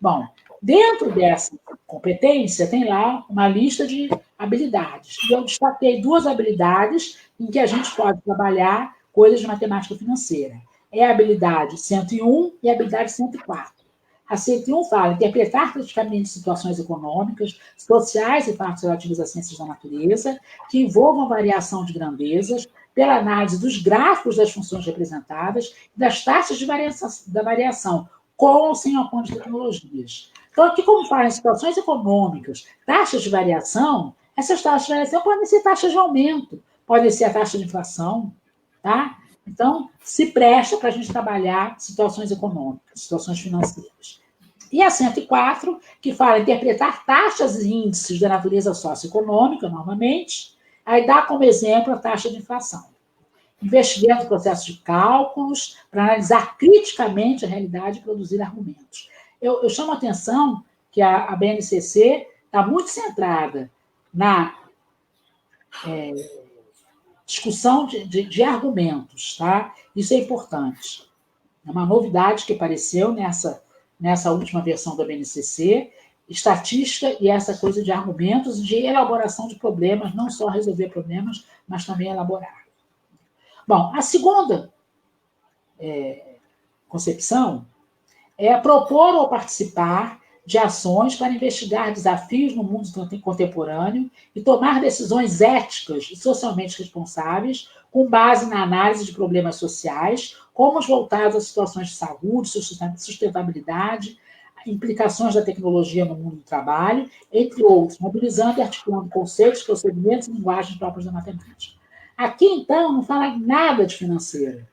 Bom, dentro dessa competência tem lá uma lista de habilidades. E eu destaquei 2 habilidades em que a gente pode trabalhar coisas de matemática financeira. É a habilidade 101 e a habilidade 104. A 101 fala interpretar criticamente situações econômicas, sociais e fatos relativos às ciências da natureza, que envolvam variação de grandezas, pela análise dos gráficos das funções representadas e das taxas de variação, com ou sem o apoio de tecnologias. Então, aqui, como fala em situações econômicas, taxas de variação, essas taxas de variação podem ser taxas de aumento, podem ser a taxa de inflação, tá? Então, se presta para a gente trabalhar situações econômicas, situações financeiras. E a 104, que fala interpretar taxas e índices da natureza socioeconômica, novamente, aí dá como exemplo a taxa de inflação. Investimento no processo de cálculos para analisar criticamente a realidade e produzir argumentos. Eu chamo a atenção que a BNCC está muito centrada na discussão de argumentos, tá? Isso é importante. É uma novidade que apareceu nessa última versão da BNCC, estatística e essa coisa de argumentos e de elaboração de problemas, não só resolver problemas, mas também elaborar. Bom, a segunda concepção é propor ou participar de ações para investigar desafios no mundo contemporâneo e tomar decisões éticas e socialmente responsáveis com base na análise de problemas sociais, como os voltados a situações de saúde, sustentabilidade, implicações da tecnologia no mundo do trabalho, entre outros, mobilizando e articulando conceitos, procedimentos e linguagens próprias da matemática. Aqui, então, não fala nada de financeira.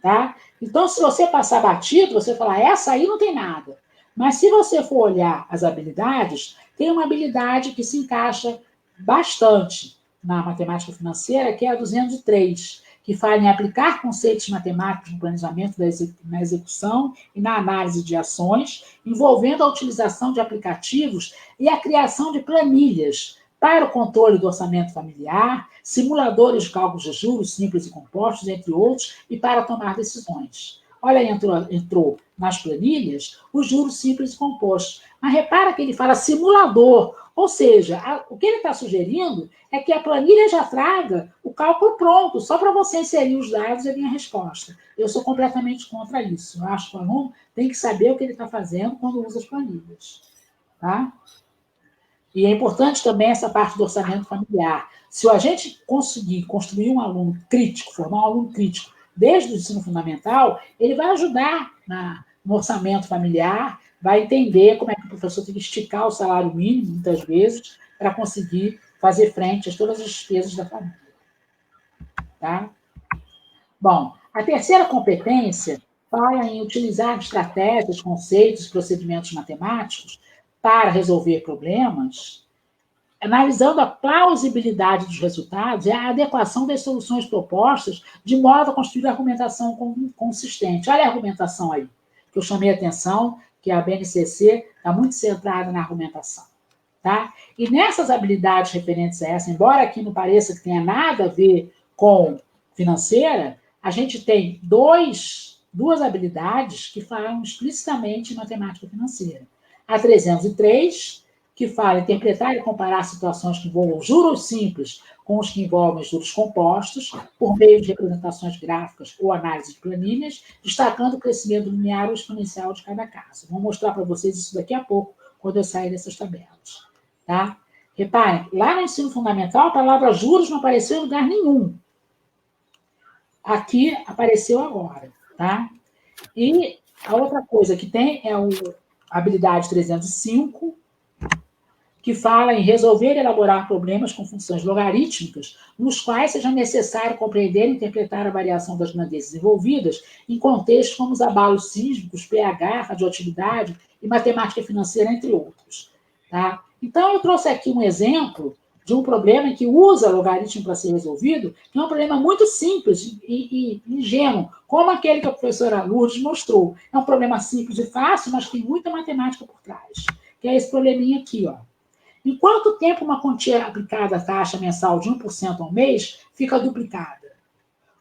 Tá? Então, se você passar batido, você falar, essa aí não tem nada. Mas se você for olhar as habilidades, tem uma habilidade que se encaixa bastante na matemática financeira, que é a 203, que fala em aplicar conceitos matemáticos no planejamento, na execução e na análise de ações, envolvendo a utilização de aplicativos e a criação de planilhas para o controle do orçamento familiar, simuladores de cálculos de juros simples e compostos, entre outros, e para tomar decisões. Olha aí, entrou nas planilhas os juros simples e compostos. Mas repara que ele fala simulador, ou seja, o que ele está sugerindo é que a planilha já traga o cálculo pronto, só para você inserir os dados e vir a resposta. Eu sou completamente contra isso. Eu acho que o aluno tem que saber o que ele está fazendo quando usa as planilhas. Tá? E é importante também essa parte do orçamento familiar. Se a gente conseguir construir um aluno crítico, formar um aluno crítico desde o ensino fundamental, ele vai ajudar no orçamento familiar, vai entender como é que o professor tem que esticar o salário mínimo, muitas vezes, para conseguir fazer frente a todas as despesas da família. Tá? Bom, a terceira competência fala em utilizar estratégias, conceitos, procedimentos matemáticos para resolver problemas, analisando a plausibilidade dos resultados e a adequação das soluções propostas de modo a construir argumentação consistente. Olha a argumentação aí, que eu chamei a atenção, que a BNCC está muito centrada na argumentação. Tá? E nessas habilidades referentes a essa, embora aqui não pareça que tenha nada a ver com financeira, a gente tem duas habilidades que falam explicitamente em matemática financeira. A 303, que fala em interpretar e comparar situações que envolvam juros simples com os que envolvem juros compostos, por meio de representações gráficas ou análise de planilhas, destacando o crescimento linear ou exponencial de cada caso. Vou mostrar para vocês isso daqui a pouco, quando eu sair dessas tabelas. Tá? Reparem, lá no ensino fundamental, a palavra juros não apareceu em lugar nenhum. Aqui apareceu agora. Tá? E a outra coisa que tem é a habilidade 305, que fala em resolver e elaborar problemas com funções logarítmicas, nos quais seja necessário compreender e interpretar a variação das grandezas envolvidas em contextos como os abalos sísmicos, pH, radioatividade e matemática financeira, entre outros. Tá? Então, eu trouxe aqui um exemplo de um problema que usa logaritmo para ser resolvido, que é um problema muito simples e ingênuo, como aquele que a professora Lourdes mostrou. É um problema simples e fácil, mas tem muita matemática por trás. Que é esse probleminha aqui, ó. Em quanto tempo uma quantia aplicada à taxa mensal de 1% ao mês fica duplicada?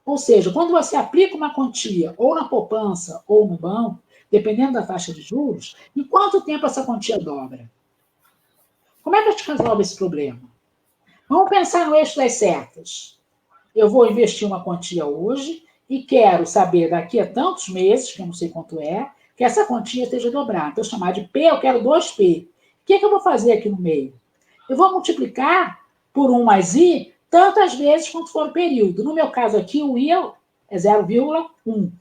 Ou seja, quando você aplica uma quantia ou na poupança ou no banco, dependendo da taxa de juros, em quanto tempo essa quantia dobra? Como é que a gente resolve esse problema? Vamos pensar no eixo das setas. Eu vou investir uma quantia hoje e quero saber daqui a tantos meses, que eu não sei quanto é, que essa quantia esteja dobrada. Então, eu chamar de P, eu quero 2P. O que eu vou fazer aqui no meio? Eu vou multiplicar por 1 mais I tantas vezes quanto for o período. No meu caso aqui, o I é 0,1.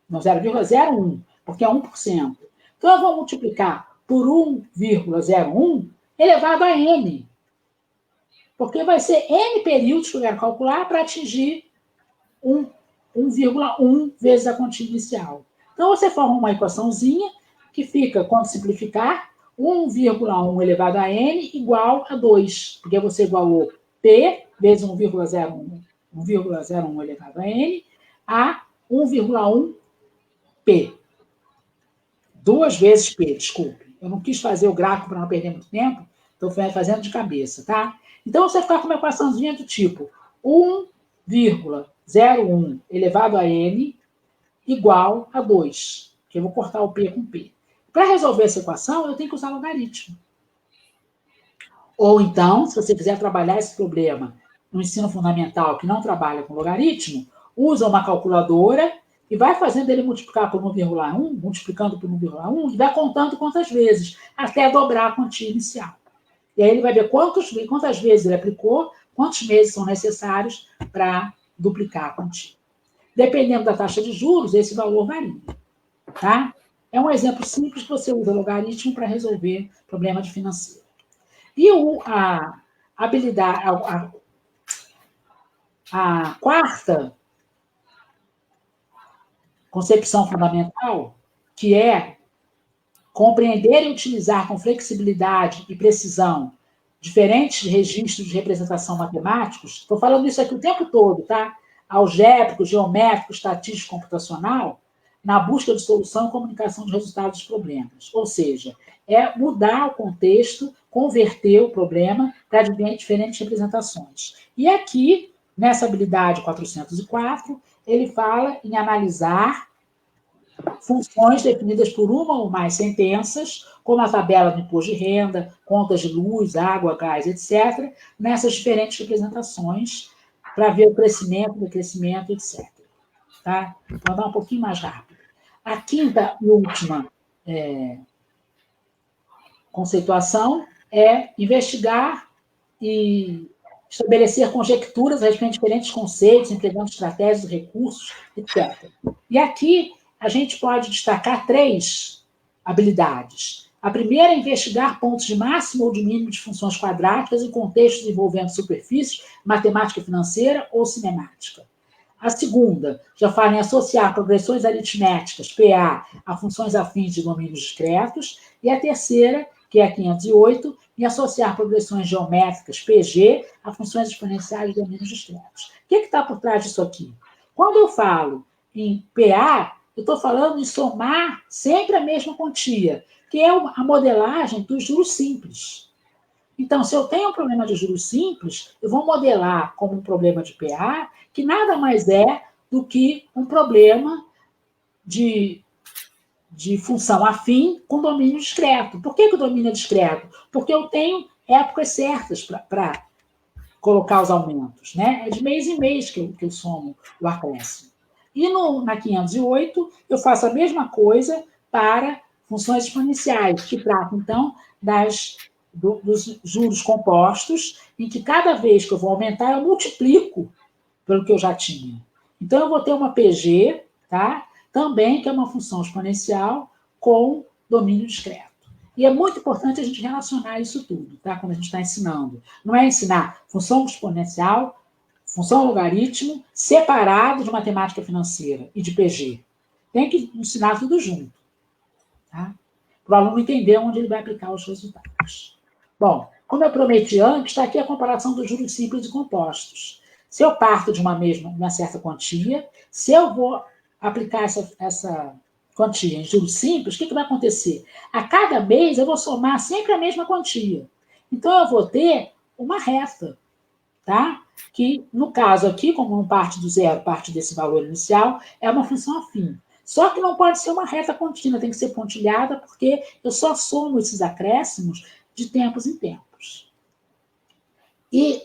Não, 0,01, porque é 1%. Então, eu vou multiplicar por 1,01 elevado a N. Porque vai ser N períodos que eu quero calcular para atingir 1,1 vezes a quantia inicial. Então, você forma uma equaçãozinha que fica, quando simplificar, 1,1 elevado a N igual a 2, porque você igualou P vezes 1,01 elevado a N a 1,1 P. 2 vezes P, desculpe. Eu não quis fazer o gráfico para não perder muito tempo, Estou fazendo de cabeça, tá? Então, você vai ficar com uma equaçãozinha do tipo 1,01 elevado a n igual a 2. Que eu vou cortar o p com p. Para resolver essa equação, eu tenho que usar logaritmo. Ou então, se você quiser trabalhar esse problema no ensino fundamental que não trabalha com logaritmo, usa uma calculadora e vai fazendo ele multiplicar por 1,1, multiplicando por 1,1, e vai contando quantas vezes, até dobrar a quantia inicial. E aí ele vai ver quantas vezes ele aplicou, quantos meses são necessários para duplicar a quantia. Dependendo da taxa de juros, esse valor varia. Tá? É um exemplo simples que você usa logaritmo para resolver problema de financeiro. E a habilidade, a quarta concepção fundamental, que é compreender e utilizar com flexibilidade e precisão diferentes registros de representação matemáticos. Estou falando isso aqui o tempo todo, tá? Algébrico, geométrico, estatístico, computacional, na busca de solução e comunicação de resultados dos problemas. Ou seja, é mudar o contexto, converter o problema para diferentes representações. E aqui, nessa habilidade 404, ele fala em analisar funções definidas por uma ou mais sentenças, como a tabela do imposto de renda, contas de luz, água, gás, etc., nessas diferentes representações, para ver o crescimento, decrescimento, etc. Tá? Vou dar um pouquinho mais rápido. A quinta e última conceituação é investigar e estabelecer conjecturas a respeito de diferentes conceitos, empregando estratégias, recursos, etc. E aqui a gente pode destacar 3 habilidades. A primeira é investigar pontos de máximo ou de mínimo de funções quadráticas em contextos envolvendo superfícies, matemática financeira ou cinemática. A segunda, já fala em associar progressões aritméticas, PA, a funções afins de domínios discretos. E a terceira, que é a 508, em associar progressões geométricas, PG, a funções exponenciais de domínios discretos. O que está por trás disso aqui? Quando eu falo em PA, eu estou falando em somar sempre a mesma quantia, que é a modelagem dos juros simples. Então, se eu tenho um problema de juros simples, eu vou modelar como um problema de PA, que nada mais é do que um problema de função afim com domínio discreto. Por que o domínio é discreto? Porque eu tenho épocas certas para colocar os aumentos, né? É de mês em mês que eu somo o acréscimo. E na 508, eu faço a mesma coisa para funções exponenciais, que tratam, então, dos juros compostos, em que cada vez que eu vou aumentar, eu multiplico pelo que eu já tinha. Então, eu vou ter uma PG, tá? Também, que é uma função exponencial com domínio discreto. E é muito importante a gente relacionar isso tudo, tá? Quando a gente está ensinando. Não é ensinar função exponencial, função logaritmo, separado de matemática financeira e de PG. Tem que ensinar tudo junto, tá? Para o aluno entender onde ele vai aplicar os resultados. Bom, como eu prometi antes, está aqui a comparação dos juros simples e compostos. Se eu parto de uma certa quantia, se eu vou aplicar essa quantia em juros simples, o que vai acontecer? A cada mês eu vou somar sempre a mesma quantia. Então, eu vou ter uma reta, tá? Que, no caso aqui, como não parte do zero, parte desse valor inicial, é uma função afim. Só que não pode ser uma reta contínua, tem que ser pontilhada, porque eu só somo esses acréscimos de tempos em tempos. E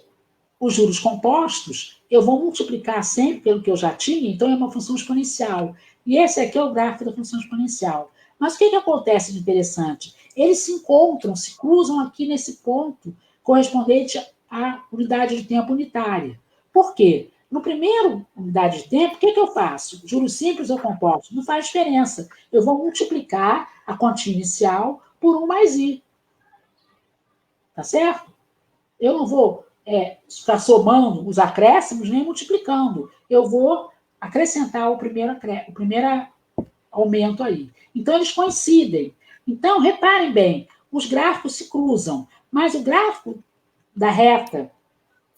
os juros compostos, eu vou multiplicar sempre pelo que eu já tinha, então é uma função exponencial. E esse aqui é o gráfico da função exponencial. Mas o que acontece de interessante? Eles se encontram, se cruzam aqui nesse ponto correspondente à unidade de tempo unitária. Por quê? No primeiro unidade de tempo, o que eu faço? Juros simples ou compostos? Não faz diferença. Eu vou multiplicar a quantia inicial por 1 mais I. Tá certo? Eu não vou ficar somando os acréscimos nem multiplicando. Eu vou acrescentar o primeiro aumento aí. Então, eles coincidem. Então, reparem bem, os gráficos se cruzam, mas o gráfico da reta,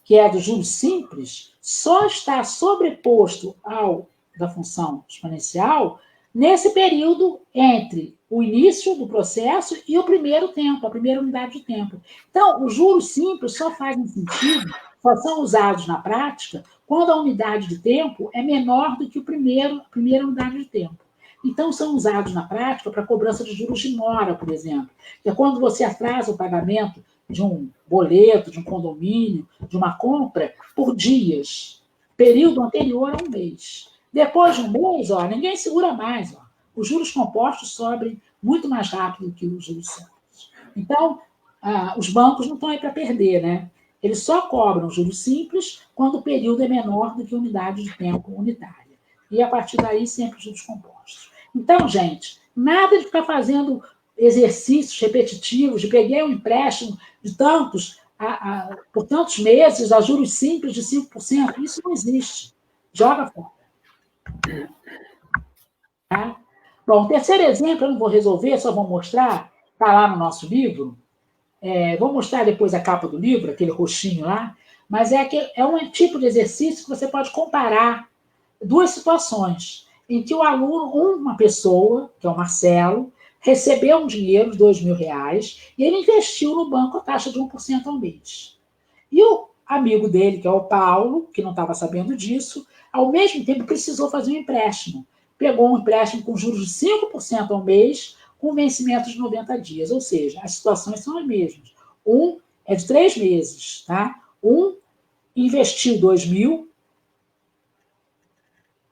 que é do juros simples, só está sobreposto ao da função exponencial nesse período entre o início do processo e o primeiro tempo, a primeira unidade de tempo. Então, os juros simples só fazem sentido, só são usados na prática, quando a unidade de tempo é menor do que a primeira unidade de tempo. Então, são usados na prática para cobrança de juros de mora, por exemplo, que é quando você atrasa o pagamento de um boleto, de um condomínio, de uma compra, por dias, período anterior a um mês. Depois de um mês, ninguém segura mais. Os juros compostos sobem muito mais rápido que os juros simples. Então, os bancos não estão aí para perder, né? Eles só cobram juros simples quando o período é menor do que a unidade de tempo unitária. E, a partir daí, sempre juros compostos. Então, gente, nada de ficar fazendo exercícios repetitivos, de peguei um empréstimo de tantos, por tantos meses, a juros simples de 5%. Isso não existe. Joga fora. Tá? Bom, o terceiro exemplo eu não vou resolver, só vou mostrar, está lá no nosso livro. Vou mostrar depois a capa do livro, aquele roxinho lá, mas é um tipo de exercício que você pode comparar duas situações, em que o aluno, uma pessoa, que é o Marcelo, recebeu um dinheiro de R$2.000 e ele investiu no banco a taxa de 1% ao mês. E o amigo dele, que é o Paulo, que não estava sabendo disso, ao mesmo tempo precisou fazer um empréstimo. Pegou um empréstimo com juros de 5% ao mês, com vencimento de 90 dias. Ou seja, as situações são as mesmas. Um é de 3 meses. Tá? Um investiu R$2.000,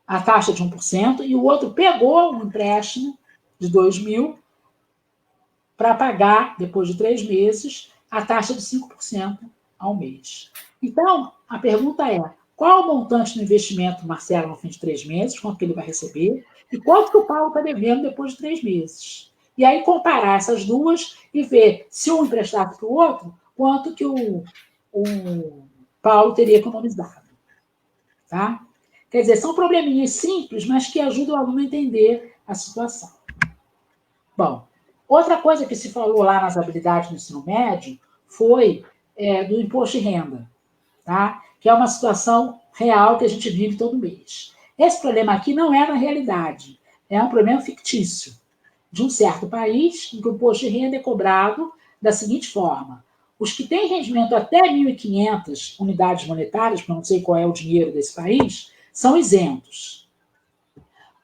a taxa de 1%, e o outro pegou um empréstimo de R$2.000 para pagar, depois de 3 meses, a taxa de 5% ao mês. Então, a pergunta é, qual o montante do investimento do Marcelo no fim de 3 meses, quanto que ele vai receber, e quanto que o Paulo está devendo depois de 3 meses. E aí comparar essas duas e ver, se um emprestasse para o outro, quanto que o Paulo teria economizado. Tá? Quer dizer, são probleminhas simples, mas que ajudam o aluno a entender a situação. Bom, outra coisa que se falou lá nas habilidades do ensino médio foi do imposto de renda, tá? Que é uma situação real que a gente vive todo mês. Esse problema aqui não é na realidade, é um problema fictício, de um certo país em que o imposto de renda é cobrado da seguinte forma: os que têm rendimento até 1.500 unidades monetárias, porque eu não sei qual é o dinheiro desse país, são isentos.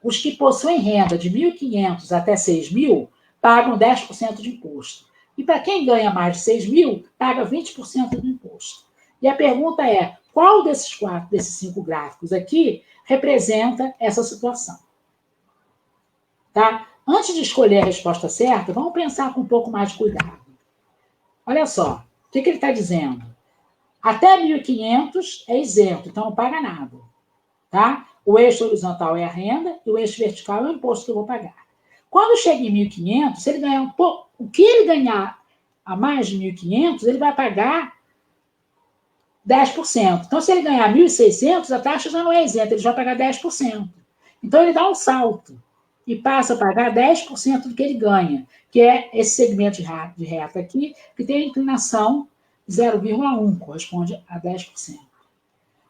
Os que possuem renda de 1.500 até 6.000 pagam 10% de imposto. E para quem ganha mais de 6.000, paga 20% do imposto. E a pergunta é, qual desses 5 gráficos aqui representa essa situação? Tá? Antes de escolher a resposta certa, vamos pensar com um pouco mais de cuidado. Olha só, o que ele está dizendo? Até 1.500 é isento, então não paga nada. Tá? O eixo horizontal é a renda e o eixo vertical é o imposto que eu vou pagar. Quando chega em 1.500, se ele ganhar um pouco, o que ele ganhar a mais de 1.500, ele vai pagar 10%. Então, se ele ganhar 1.600, a taxa já não é isenta, ele vai pagar 10%. Então, ele dá um salto e passa a pagar 10% do que ele ganha, que é esse segmento de reta aqui, que tem a inclinação 0,1, corresponde a 10%.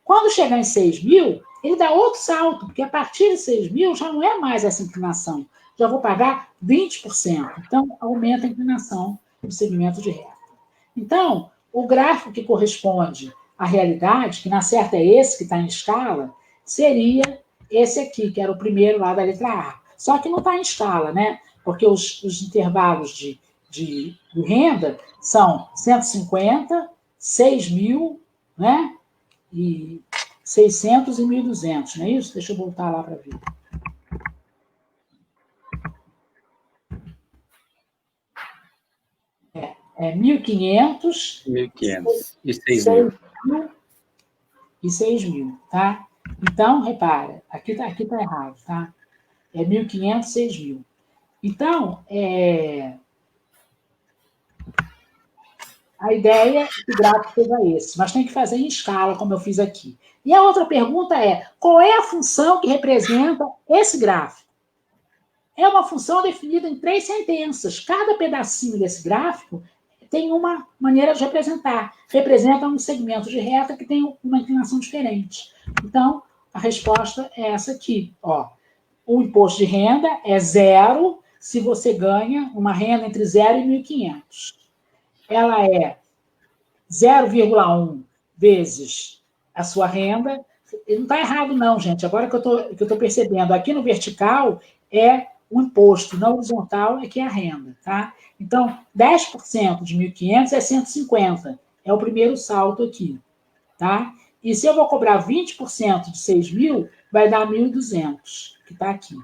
Quando chegar em 6.000, ele dá outro salto, porque a partir de 6.000 já não é mais essa inclinação, já vou pagar 20%. Então, aumenta a inclinação do segmento de reta. Então, o gráfico que corresponde à realidade, que na certa é esse que está em escala, seria esse aqui, que era o primeiro lá da letra A. Só que não está em escala, né? Porque os intervalos de renda são 150, 6.000, né? E 600 e 1.200, não é isso? Deixa eu voltar lá para ver. É 1.500. 1.500 e 6.000. E 6.000, tá? Então, repara, aqui tá errado, tá? É 1.500, 6.000. Então, a ideia é que o gráfico seja esse, mas tem que fazer em escala, como eu fiz aqui. E a outra pergunta é, qual é a função que representa esse gráfico? É uma função definida em 3 sentenças. Cada pedacinho desse gráfico tem uma maneira de representar. Representa um segmento de reta que tem uma inclinação diferente. Então, a resposta é essa aqui. Ó. O imposto de renda é 0 se você ganha uma renda entre 0 e 1.500. Ela é 0,1 vezes a sua renda. Não está errado, não, gente. Agora que eu estou percebendo, aqui no vertical é o imposto, na horizontal é que é a renda, tá? Então, 10% de 1.500 é 150. É o primeiro salto aqui, tá? E se eu vou cobrar 20% de 6.000, vai dar 1.200, que está aqui,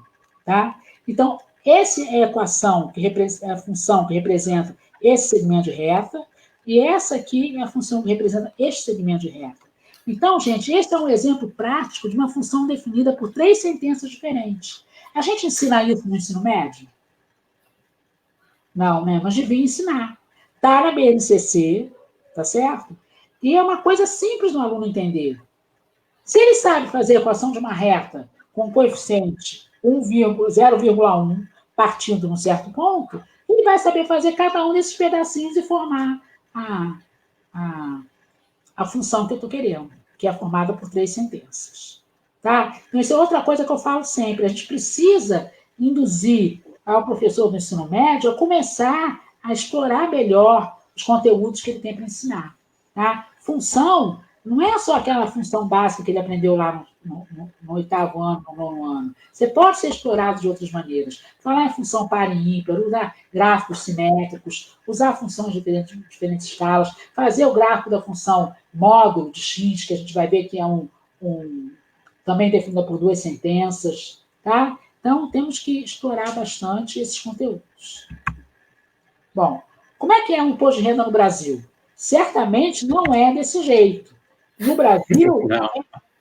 tá? Então, essa é a equação, é a função que representa esse segmento de reta, e essa aqui é a função que representa este segmento de reta. Então, gente, este é um exemplo prático de uma função definida por 3 sentenças diferentes. A gente ensina isso no ensino médio? Não, né? Mas devia ensinar. Está na BNCC, tá certo? E é uma coisa simples do aluno entender. Se ele sabe fazer a equação de uma reta com coeficiente 0,1 partindo num certo ponto, ele vai saber fazer cada um desses pedacinhos e formar a função que eu estou querendo, que é formada por 3 sentenças. Tá? Então, isso é outra coisa que eu falo sempre. A gente precisa induzir ao professor do ensino médio a começar a explorar melhor os conteúdos que ele tem para ensinar. Tá? Função não é só aquela função básica que ele aprendeu lá no 8º ano, no 9º ano. Você pode ser explorado de outras maneiras. Falar em função par e ímpar, usar gráficos simétricos, usar funções de diferentes escalas, fazer o gráfico da função módulo de x, que a gente vai ver que é também definida por 2 sentenças. Tá? Então, temos que explorar bastante esses conteúdos. Bom, como é que é um imposto de renda no Brasil? Certamente não é desse jeito. No Brasil,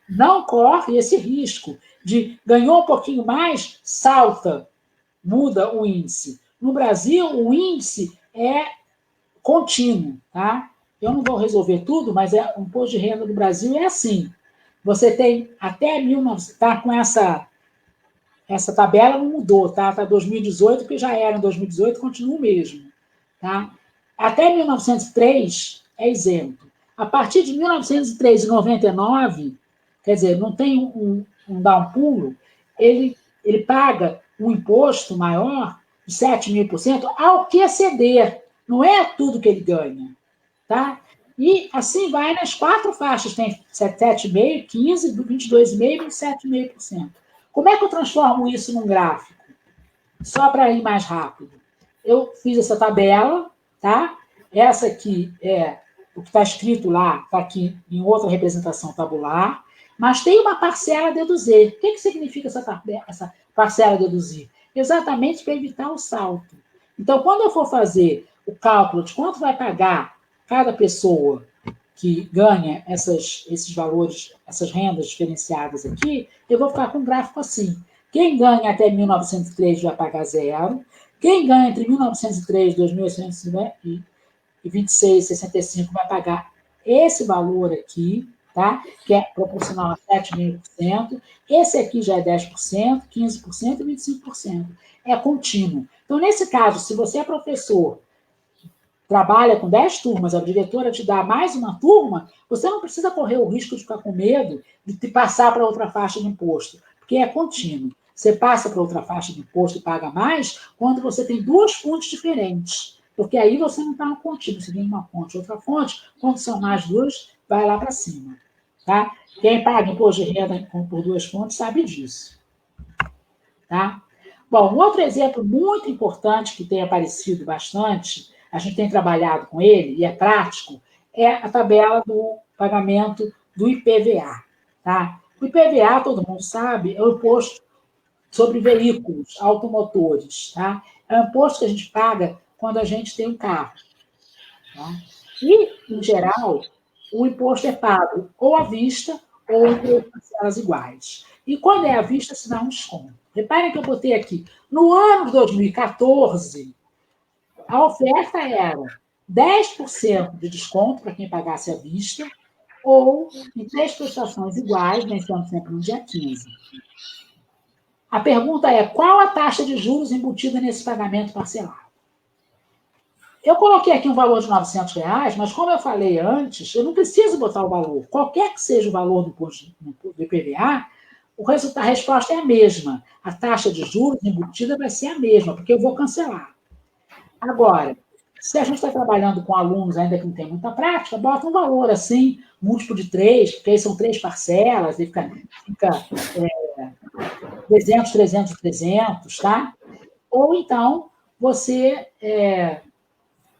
não corre esse risco de ganhou um pouquinho mais, salta, muda o índice. No Brasil, o índice é contínuo. Tá? Eu não vou resolver tudo, mas o imposto de renda do Brasil é assim. Você tem até 1900, tá com essa tabela não mudou, tá? Tá 2018, que já era em 2018, continua o mesmo. Tá? Até 1903 é isento. A partir de 1903 e 99, quer dizer, não tem dar um pulo, ele paga um imposto maior de 7.000% ao que exceder. Não é tudo que ele ganha. Tá? E assim vai nas 4 faixas. Tem 7,5%, 15%, 22,5% e 27,5%. Como é que eu transformo isso num gráfico? Só para ir mais rápido. Eu fiz essa tabela, tá? Essa aqui é o que está escrito lá, está aqui em outra representação tabular, mas tem uma parcela a deduzir. O que significa essa parcela a deduzir? Exatamente para evitar o salto. Então, quando eu for fazer o cálculo de quanto vai pagar cada pessoa que ganha esses valores, essas rendas diferenciadas aqui, eu vou ficar com um gráfico assim. Quem ganha até 1903 vai pagar 0. Quem ganha entre 1903 e 2.826,65 vai pagar esse valor aqui, tá? Que é proporcional a 7.000%. Esse aqui já é 10%, 15% e 25%. É contínuo. Então, nesse caso, se você é professor, trabalha com 10 turmas, a diretora te dá mais uma turma, você não precisa correr o risco de ficar com medo de te passar para outra faixa de imposto, porque é contínuo. Você passa para outra faixa de imposto e paga mais quando você tem 2 fontes diferentes, porque aí você não está no contínuo, você tem uma fonte e outra fonte, quando são mais 2, vai lá para cima. Tá? Quem paga imposto de renda por 2 fontes sabe disso. Tá? Bom, um outro exemplo muito importante que tem aparecido bastante, a gente tem trabalhado com ele, e é prático, é a tabela do pagamento do IPVA. Tá? O IPVA, todo mundo sabe, é o imposto sobre veículos automotores. Tá? É um imposto que a gente paga quando a gente tem um carro. Tá? E, em geral, o imposto é pago ou à vista ou por parcelas iguais. E quando é à vista, se dá um desconto. Reparem que eu botei aqui. No ano de 2014, a oferta era 10% de desconto para quem pagasse à vista ou em 3 prestações iguais, vencendo sempre no dia 15. A pergunta é, qual a taxa de juros embutida nesse pagamento parcelado? Eu coloquei aqui um valor de R$900, mas como eu falei antes, eu não preciso botar o valor. Qualquer que seja o valor do IPVA, a resposta é a mesma. A taxa de juros embutida vai ser a mesma, porque eu vou cancelar. Agora, se a gente está trabalhando com alunos ainda que não tem muita prática, bota um valor assim, múltiplo de 3, porque aí são 3 parcelas, e fica 300, 300, 300, tá? Ou então, você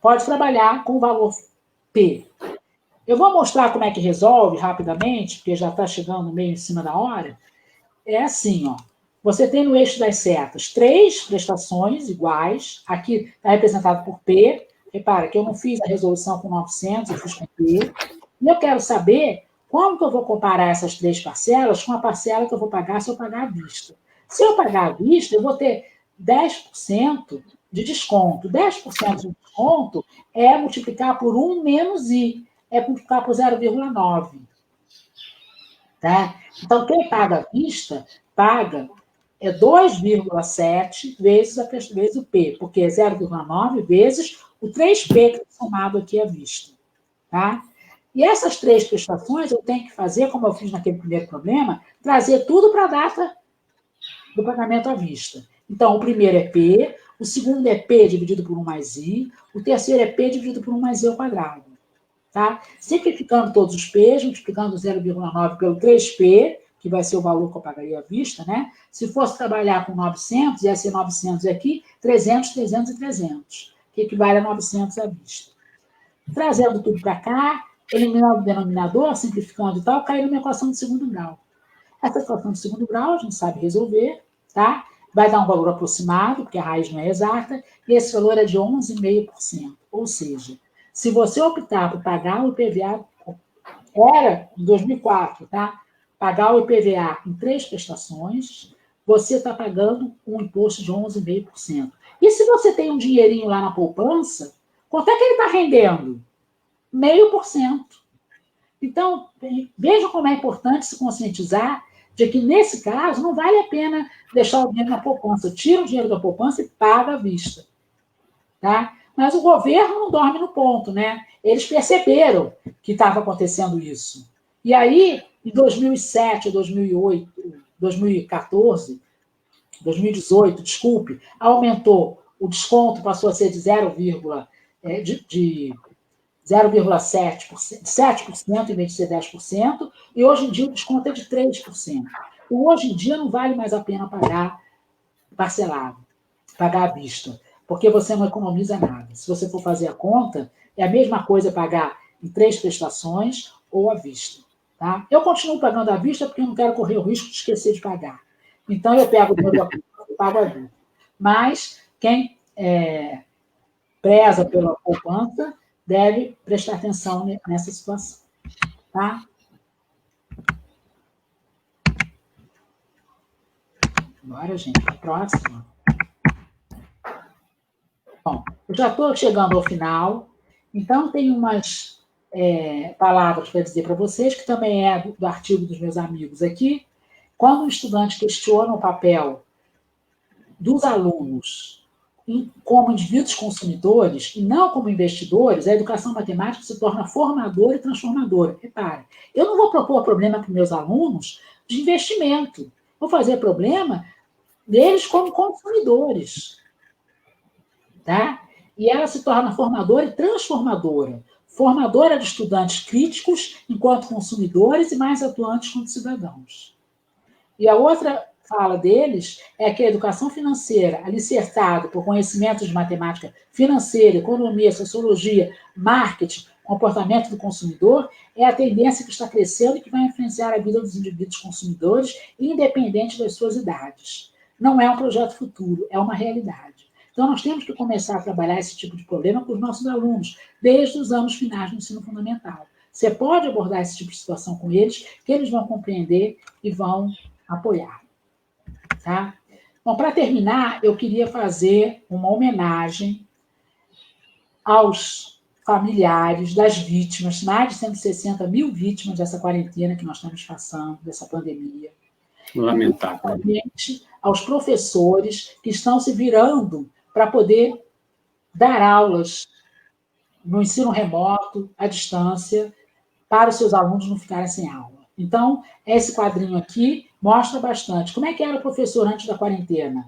pode trabalhar com o valor P. Eu vou mostrar como é que resolve rapidamente, porque já está chegando meio em cima da hora. É assim, ó. Você tem no eixo das setas 3 prestações iguais. Aqui está representado por P. Repara que eu não fiz a resolução com 900, eu fiz com P. E eu quero saber como que eu vou comparar essas 3 parcelas com a parcela que eu vou pagar se eu pagar à vista. Se eu pagar à vista, eu vou ter 10% de desconto. 10% de desconto é multiplicar por 1 menos I. É multiplicar por 0,9. Tá? Então, quem paga à vista, paga 2,7 vezes o P, porque é 0,9 vezes o 3P que está somado aqui à vista. Tá? E essas 3 prestações eu tenho que fazer, como eu fiz naquele primeiro problema, trazer tudo para a data do pagamento à vista. Então, o primeiro é P, o segundo é P dividido por 1 mais I, o terceiro é P dividido por 1 mais I ao quadrado. Tá? Simplificando todos os P's, multiplicando 0,9 pelo 3P, que vai ser o valor que eu pagaria à vista, né? Se fosse trabalhar com 900, ia ser 900 aqui, 300, 300 e 300, que equivale a 900 à vista. Trazendo tudo para cá, eliminando o denominador, simplificando e tal, cai numa equação de segundo grau. Essa equação de segundo grau a gente sabe resolver, tá? Vai dar um valor aproximado, porque a raiz não é exata, e esse valor é de 11,5%. Ou seja, se você optar por pagar o IPVA, era em 2004, tá? Pagar o IPVA em 3 prestações, você está pagando um imposto de 11,5%. E se você tem um dinheirinho lá na poupança, quanto é que ele está rendendo? 0,5%. Então, veja como é importante se conscientizar de que, nesse caso, não vale a pena deixar o dinheiro na poupança. Tira o dinheiro da poupança e paga à vista. Tá? Mas o governo não dorme no ponto, né? Eles perceberam que estava acontecendo isso. E aí, em 2007, 2008, 2014, 2018, desculpe, aumentou. O desconto passou a ser de 0,7%, 7% em vez de ser 10%, e hoje em dia o desconto é de 3%. E hoje em dia não vale mais a pena pagar parcelado, pagar à vista, porque você não economiza nada. Se você for fazer a conta, é a mesma coisa pagar em 3 prestações ou à vista. Tá? Eu continuo pagando à vista porque eu não quero correr o risco de esquecer de pagar. Então, eu pego o dinheiro da poupança e pago à vista. Mas quem preza pela poupança deve prestar atenção nessa situação. Tá? Agora, gente, a próxima. Bom, eu já estou chegando ao final, então tem umas palavras para dizer para vocês, que também é do artigo dos meus amigos aqui. Quando um estudante questiona o papel dos alunos como indivíduos consumidores e não como investidores, a educação matemática se torna formadora e transformadora. Repare, eu não vou propor problema para os meus alunos de investimento, vou fazer problema deles como consumidores. Tá? E ela se torna formadora e transformadora. Formadora de estudantes críticos enquanto consumidores e mais atuantes como cidadãos. E a outra fala deles é que a educação financeira, alicerçada por conhecimentos de matemática financeira, economia, sociologia, marketing, comportamento do consumidor, é a tendência que está crescendo e que vai influenciar a vida dos indivíduos consumidores, independente das suas idades. Não é um projeto futuro, é uma realidade. Então, nós temos que começar a trabalhar esse tipo de problema com os nossos alunos, desde os anos finais do ensino fundamental. Você pode abordar esse tipo de situação com eles, que eles vão compreender e vão apoiar. Tá? Bom, para terminar, eu queria fazer uma homenagem aos familiares das vítimas, mais de 160 mil vítimas dessa quarentena que nós estamos passando, dessa pandemia. Lamentável. E, principalmente, aos professores que estão se virando para poder dar aulas no ensino remoto, à distância, para os seus alunos não ficarem sem aula. Então, esse quadrinho aqui mostra bastante. Como é que era o professor antes da quarentena?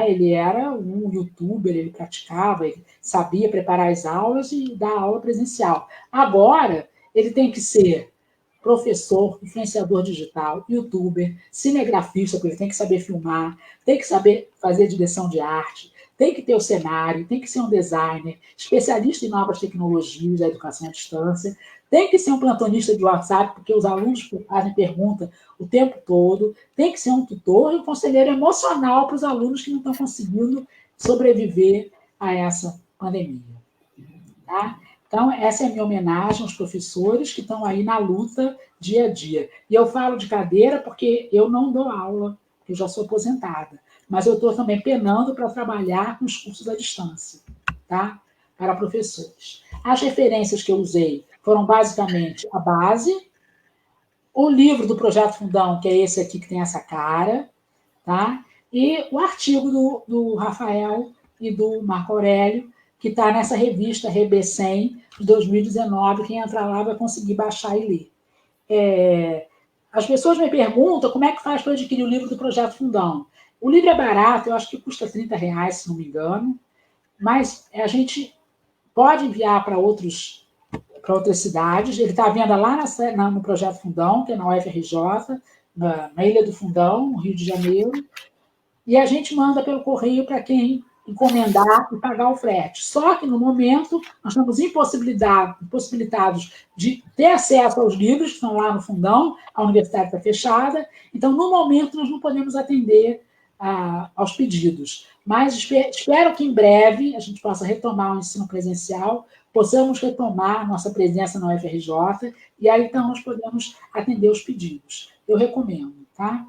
Ele era um youtuber, ele praticava, ele sabia preparar as aulas e dar aula presencial. Agora, ele tem que ser professor, influenciador digital, youtuber, cinegrafista, porque ele tem que saber filmar, tem que saber fazer direção de arte, tem que ter o cenário, tem que ser um designer, especialista em novas tecnologias da educação à distância, tem que ser um plantonista de WhatsApp, porque os alunos fazem pergunta o tempo todo, tem que ser um tutor e um conselheiro emocional para os alunos que não estão conseguindo sobreviver a essa pandemia. Tá? Então, essa é a minha homenagem aos professores que estão aí na luta dia a dia. E eu falo de cadeira porque eu não dou aula, eu já sou aposentada, mas eu estou também penando para trabalhar com os cursos à distância, tá? Para professores. As referências que eu usei foram basicamente a base, o livro do Projeto Fundão, que é esse aqui que tem essa cara, tá? E o artigo do Rafael e do Marco Aurélio, que está nessa revista RB100 de 2019, quem entrar lá vai conseguir baixar e ler. As pessoas me perguntam como é que faz para adquirir o livro do Projeto Fundão. O livro é barato, eu acho que custa R$30, se não me engano, mas a gente pode enviar para outras cidades. Ele está à venda lá no Projeto Fundão, que é na UFRJ, na Ilha do Fundão, no Rio de Janeiro, e a gente manda pelo correio para quem encomendar e pagar o frete. Só que, no momento, nós estamos impossibilitados de ter acesso aos livros que estão lá no Fundão, a universidade está fechada, então, no momento, nós não podemos atender aos pedidos. Mas espero que, em breve, a gente possa retomar o ensino presencial, possamos retomar nossa presença na UFRJ, e aí, então, nós podemos atender os pedidos. Eu recomendo, tá?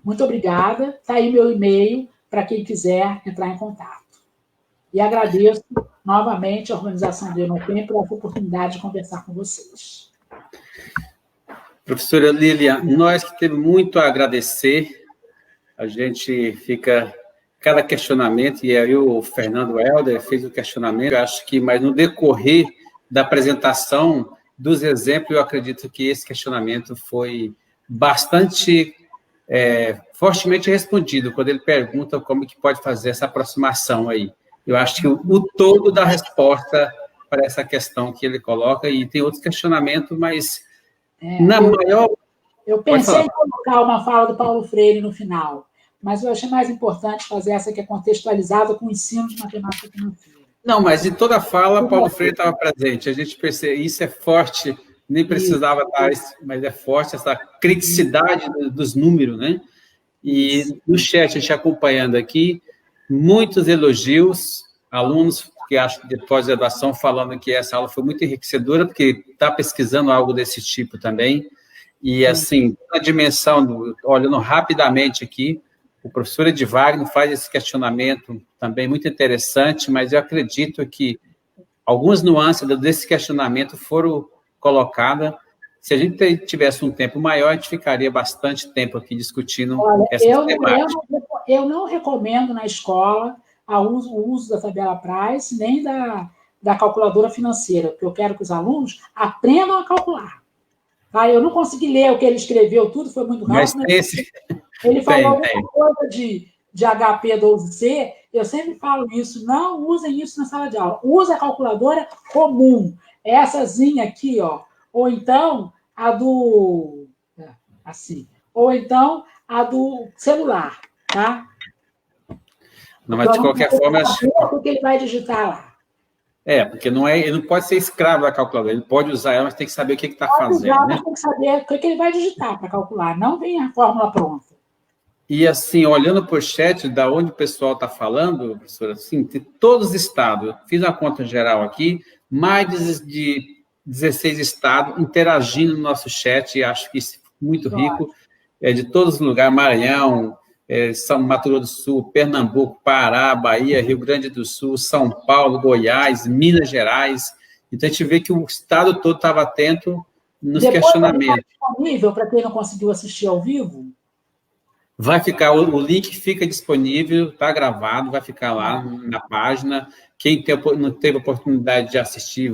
Muito obrigada. Está aí meu e-mail, para quem quiser entrar em contato. E agradeço novamente a organização do Enopem por essa oportunidade de conversar com vocês. Professora Lília, nós que temos muito a agradecer, a gente fica, cada questionamento, e aí o Fernando Helder fez o questionamento, eu acho que, mas no decorrer da apresentação dos exemplos, eu acredito que esse questionamento foi bastante fortemente respondido, quando ele pergunta como que pode fazer essa aproximação aí. Eu acho que o todo da resposta para essa questão que ele coloca, e tem outros questionamentos, mas eu pensei em colocar uma fala do Paulo Freire no final, mas eu achei mais importante fazer essa que é contextualizada com o ensino de matemática financeira. Não, mas em toda fala, Paulo Freire estava presente, a gente percebe, isso é forte, nem precisava dar, mas é forte essa criticidade dos números, né? E no chat, a gente acompanhando aqui, muitos elogios, alunos que acham de pós-graduação falando que essa aula foi muito enriquecedora, porque está pesquisando algo desse tipo também. E, assim, a dimensão, olhando rapidamente aqui, o professor Edvagno faz esse questionamento também muito interessante, mas eu acredito que algumas nuances desse questionamento foram colocadas. Se a gente tivesse um tempo maior, a gente ficaria bastante tempo aqui discutindo essa temática. Eu não recomendo na escola o uso da tabela Price, nem da calculadora financeira, porque eu quero que os alunos aprendam a calcular. Tá? Eu não consegui ler o que ele escreveu, tudo foi muito rápido. Mas ele falou alguma coisa de HP 12C, eu sempre falo isso, não usem isso na sala de aula. Usa a calculadora comum. Essazinha aqui, ó. Ou então a do assim, ou então a do celular, tá? Não, mas de qualquer forma, o que ele vai digitar lá. Porque ele não pode ser escravo da calculadora, ele pode usar ela, mas tem que saber o que está fazendo. Usar, mas tem que saber o que ele vai digitar para calcular, não vem a fórmula pronta. E assim, olhando para o chat, da onde o pessoal está falando, professora, assim, de todos os estados, fiz a conta geral aqui, mais de 16 estados interagindo no nosso chat, e acho que isso é muito rico, de todos os lugares, Maranhão, Mato Grosso do Sul, Pernambuco, Pará, Bahia, Rio Grande do Sul, São Paulo, Goiás, Minas Gerais. Então, a gente vê que o estado todo estava atento nos questionamentos. Vai ficar disponível para quem não conseguiu assistir ao vivo? Vai ficar, o link fica disponível, está gravado, vai ficar lá na página. Quem não teve oportunidade de assistir,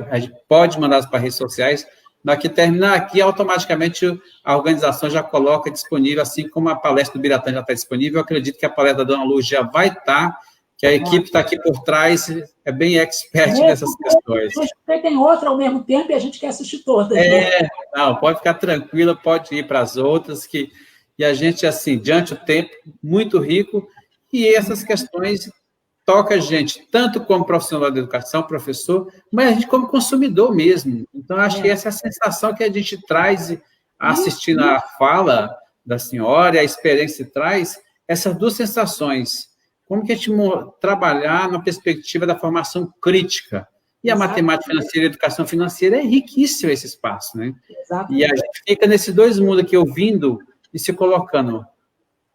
a gente pode mandar para as redes sociais. Na que terminar aqui, automaticamente a organização já coloca disponível, assim como a palestra do Biratã já está disponível. Eu acredito que a palestra da Dona Luz já vai estar, que a equipe está aqui por trás, é bem expert nessas questões. Tem outra ao mesmo tempo e a gente quer assistir todas. Né? Não, pode ficar tranquila, pode ir para as outras, e a gente, assim, diante do tempo, muito rico, e essas questões tocam a gente, tanto como profissional da educação, professor, mas a gente como consumidor mesmo. Então, acho que essa é a sensação que a gente traz assistindo a fala da senhora, a experiência traz, essas duas sensações. Como que a gente trabalhar na perspectiva da formação crítica? E a matemática financeira e a educação financeira é riquíssimo esse espaço, né? Exatamente. E a gente fica nesses dois mundos aqui ouvindo e se colocando.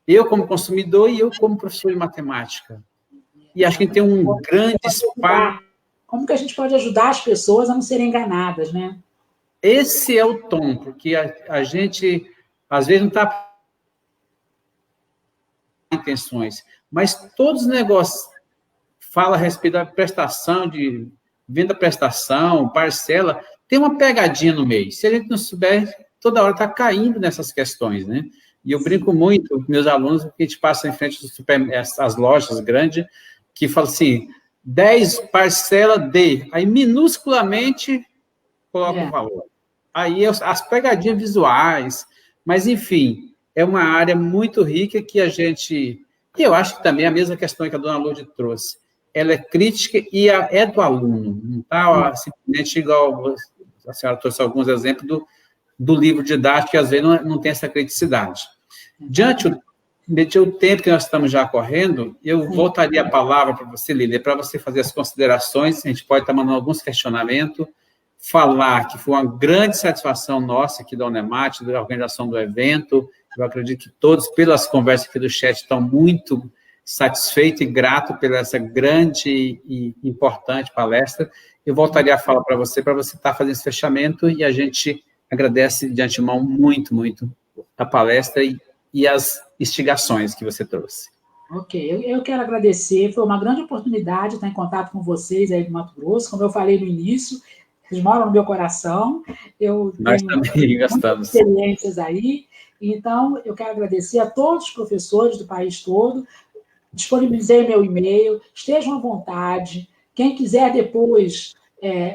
Eu como consumidor e eu como professor de matemática. E acho que tem um grande espaço. Como que a gente pode ajudar as pessoas a não serem enganadas, né? Esse é o tom, porque a gente, às vezes, não está intenções, mas todos os negócios falam a respeito da prestação, de venda-prestação, parcela, tem uma pegadinha no meio. Se a gente não souber, toda hora está caindo nessas questões, né? E eu brinco muito com meus alunos, porque a gente passa em frente às lojas grandes, que fala assim, 10 parcela de, aí minusculamente coloca o valor. Aí as pegadinhas visuais, mas enfim, é uma área muito rica que a gente, e eu acho que também a mesma questão que a dona Lourdes trouxe, ela é crítica e é do aluno, não está simplesmente igual, a senhora trouxe alguns exemplos do livro didático, que às vezes não tem essa criticidade. Diante do tempo que nós estamos já correndo, eu voltaria a palavra para você, Lília, para você fazer as considerações, a gente pode estar mandando alguns questionamentos, falar que foi uma grande satisfação nossa aqui da Unemate, da organização do evento, eu acredito que todos, pelas conversas aqui do chat, estão muito satisfeitos e gratos pela essa grande e importante palestra. Eu voltaria a falar para você estar fazendo esse fechamento, e a gente agradece de antemão muito, muito a palestra e as instigações que você trouxe. Ok, eu quero agradecer, foi uma grande oportunidade estar em contato com vocês aí do Mato Grosso, como eu falei no início, vocês moram no meu coração, Nós também gostamos. Experiências aí, então eu quero agradecer a todos os professores do país todo, disponibilizei meu e-mail, estejam à vontade, quem quiser depois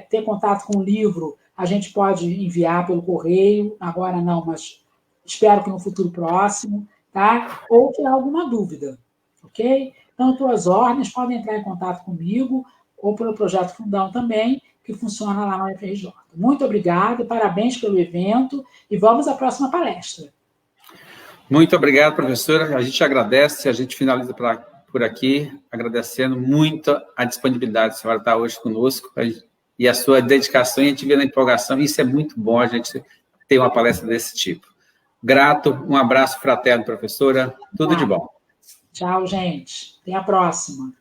ter contato com o livro, a gente pode enviar pelo correio, agora não, mas espero que no futuro próximo, tá? Ou tirar alguma dúvida, ok? Então, estou às ordens, podem entrar em contato comigo, ou pelo Projeto Fundão também, que funciona lá na UFRJ. Muito obrigada, parabéns pelo evento, e vamos à próxima palestra. Muito obrigado, professora. A gente agradece, a gente finaliza por aqui, agradecendo muito a disponibilidade. A senhora está hoje conosco, e a sua dedicação, e a gente vê na empolgação, isso é muito bom, a gente ter uma palestra desse tipo. Grato, um abraço fraterno, professora, tudo de bom. Tchau, gente. Até a próxima.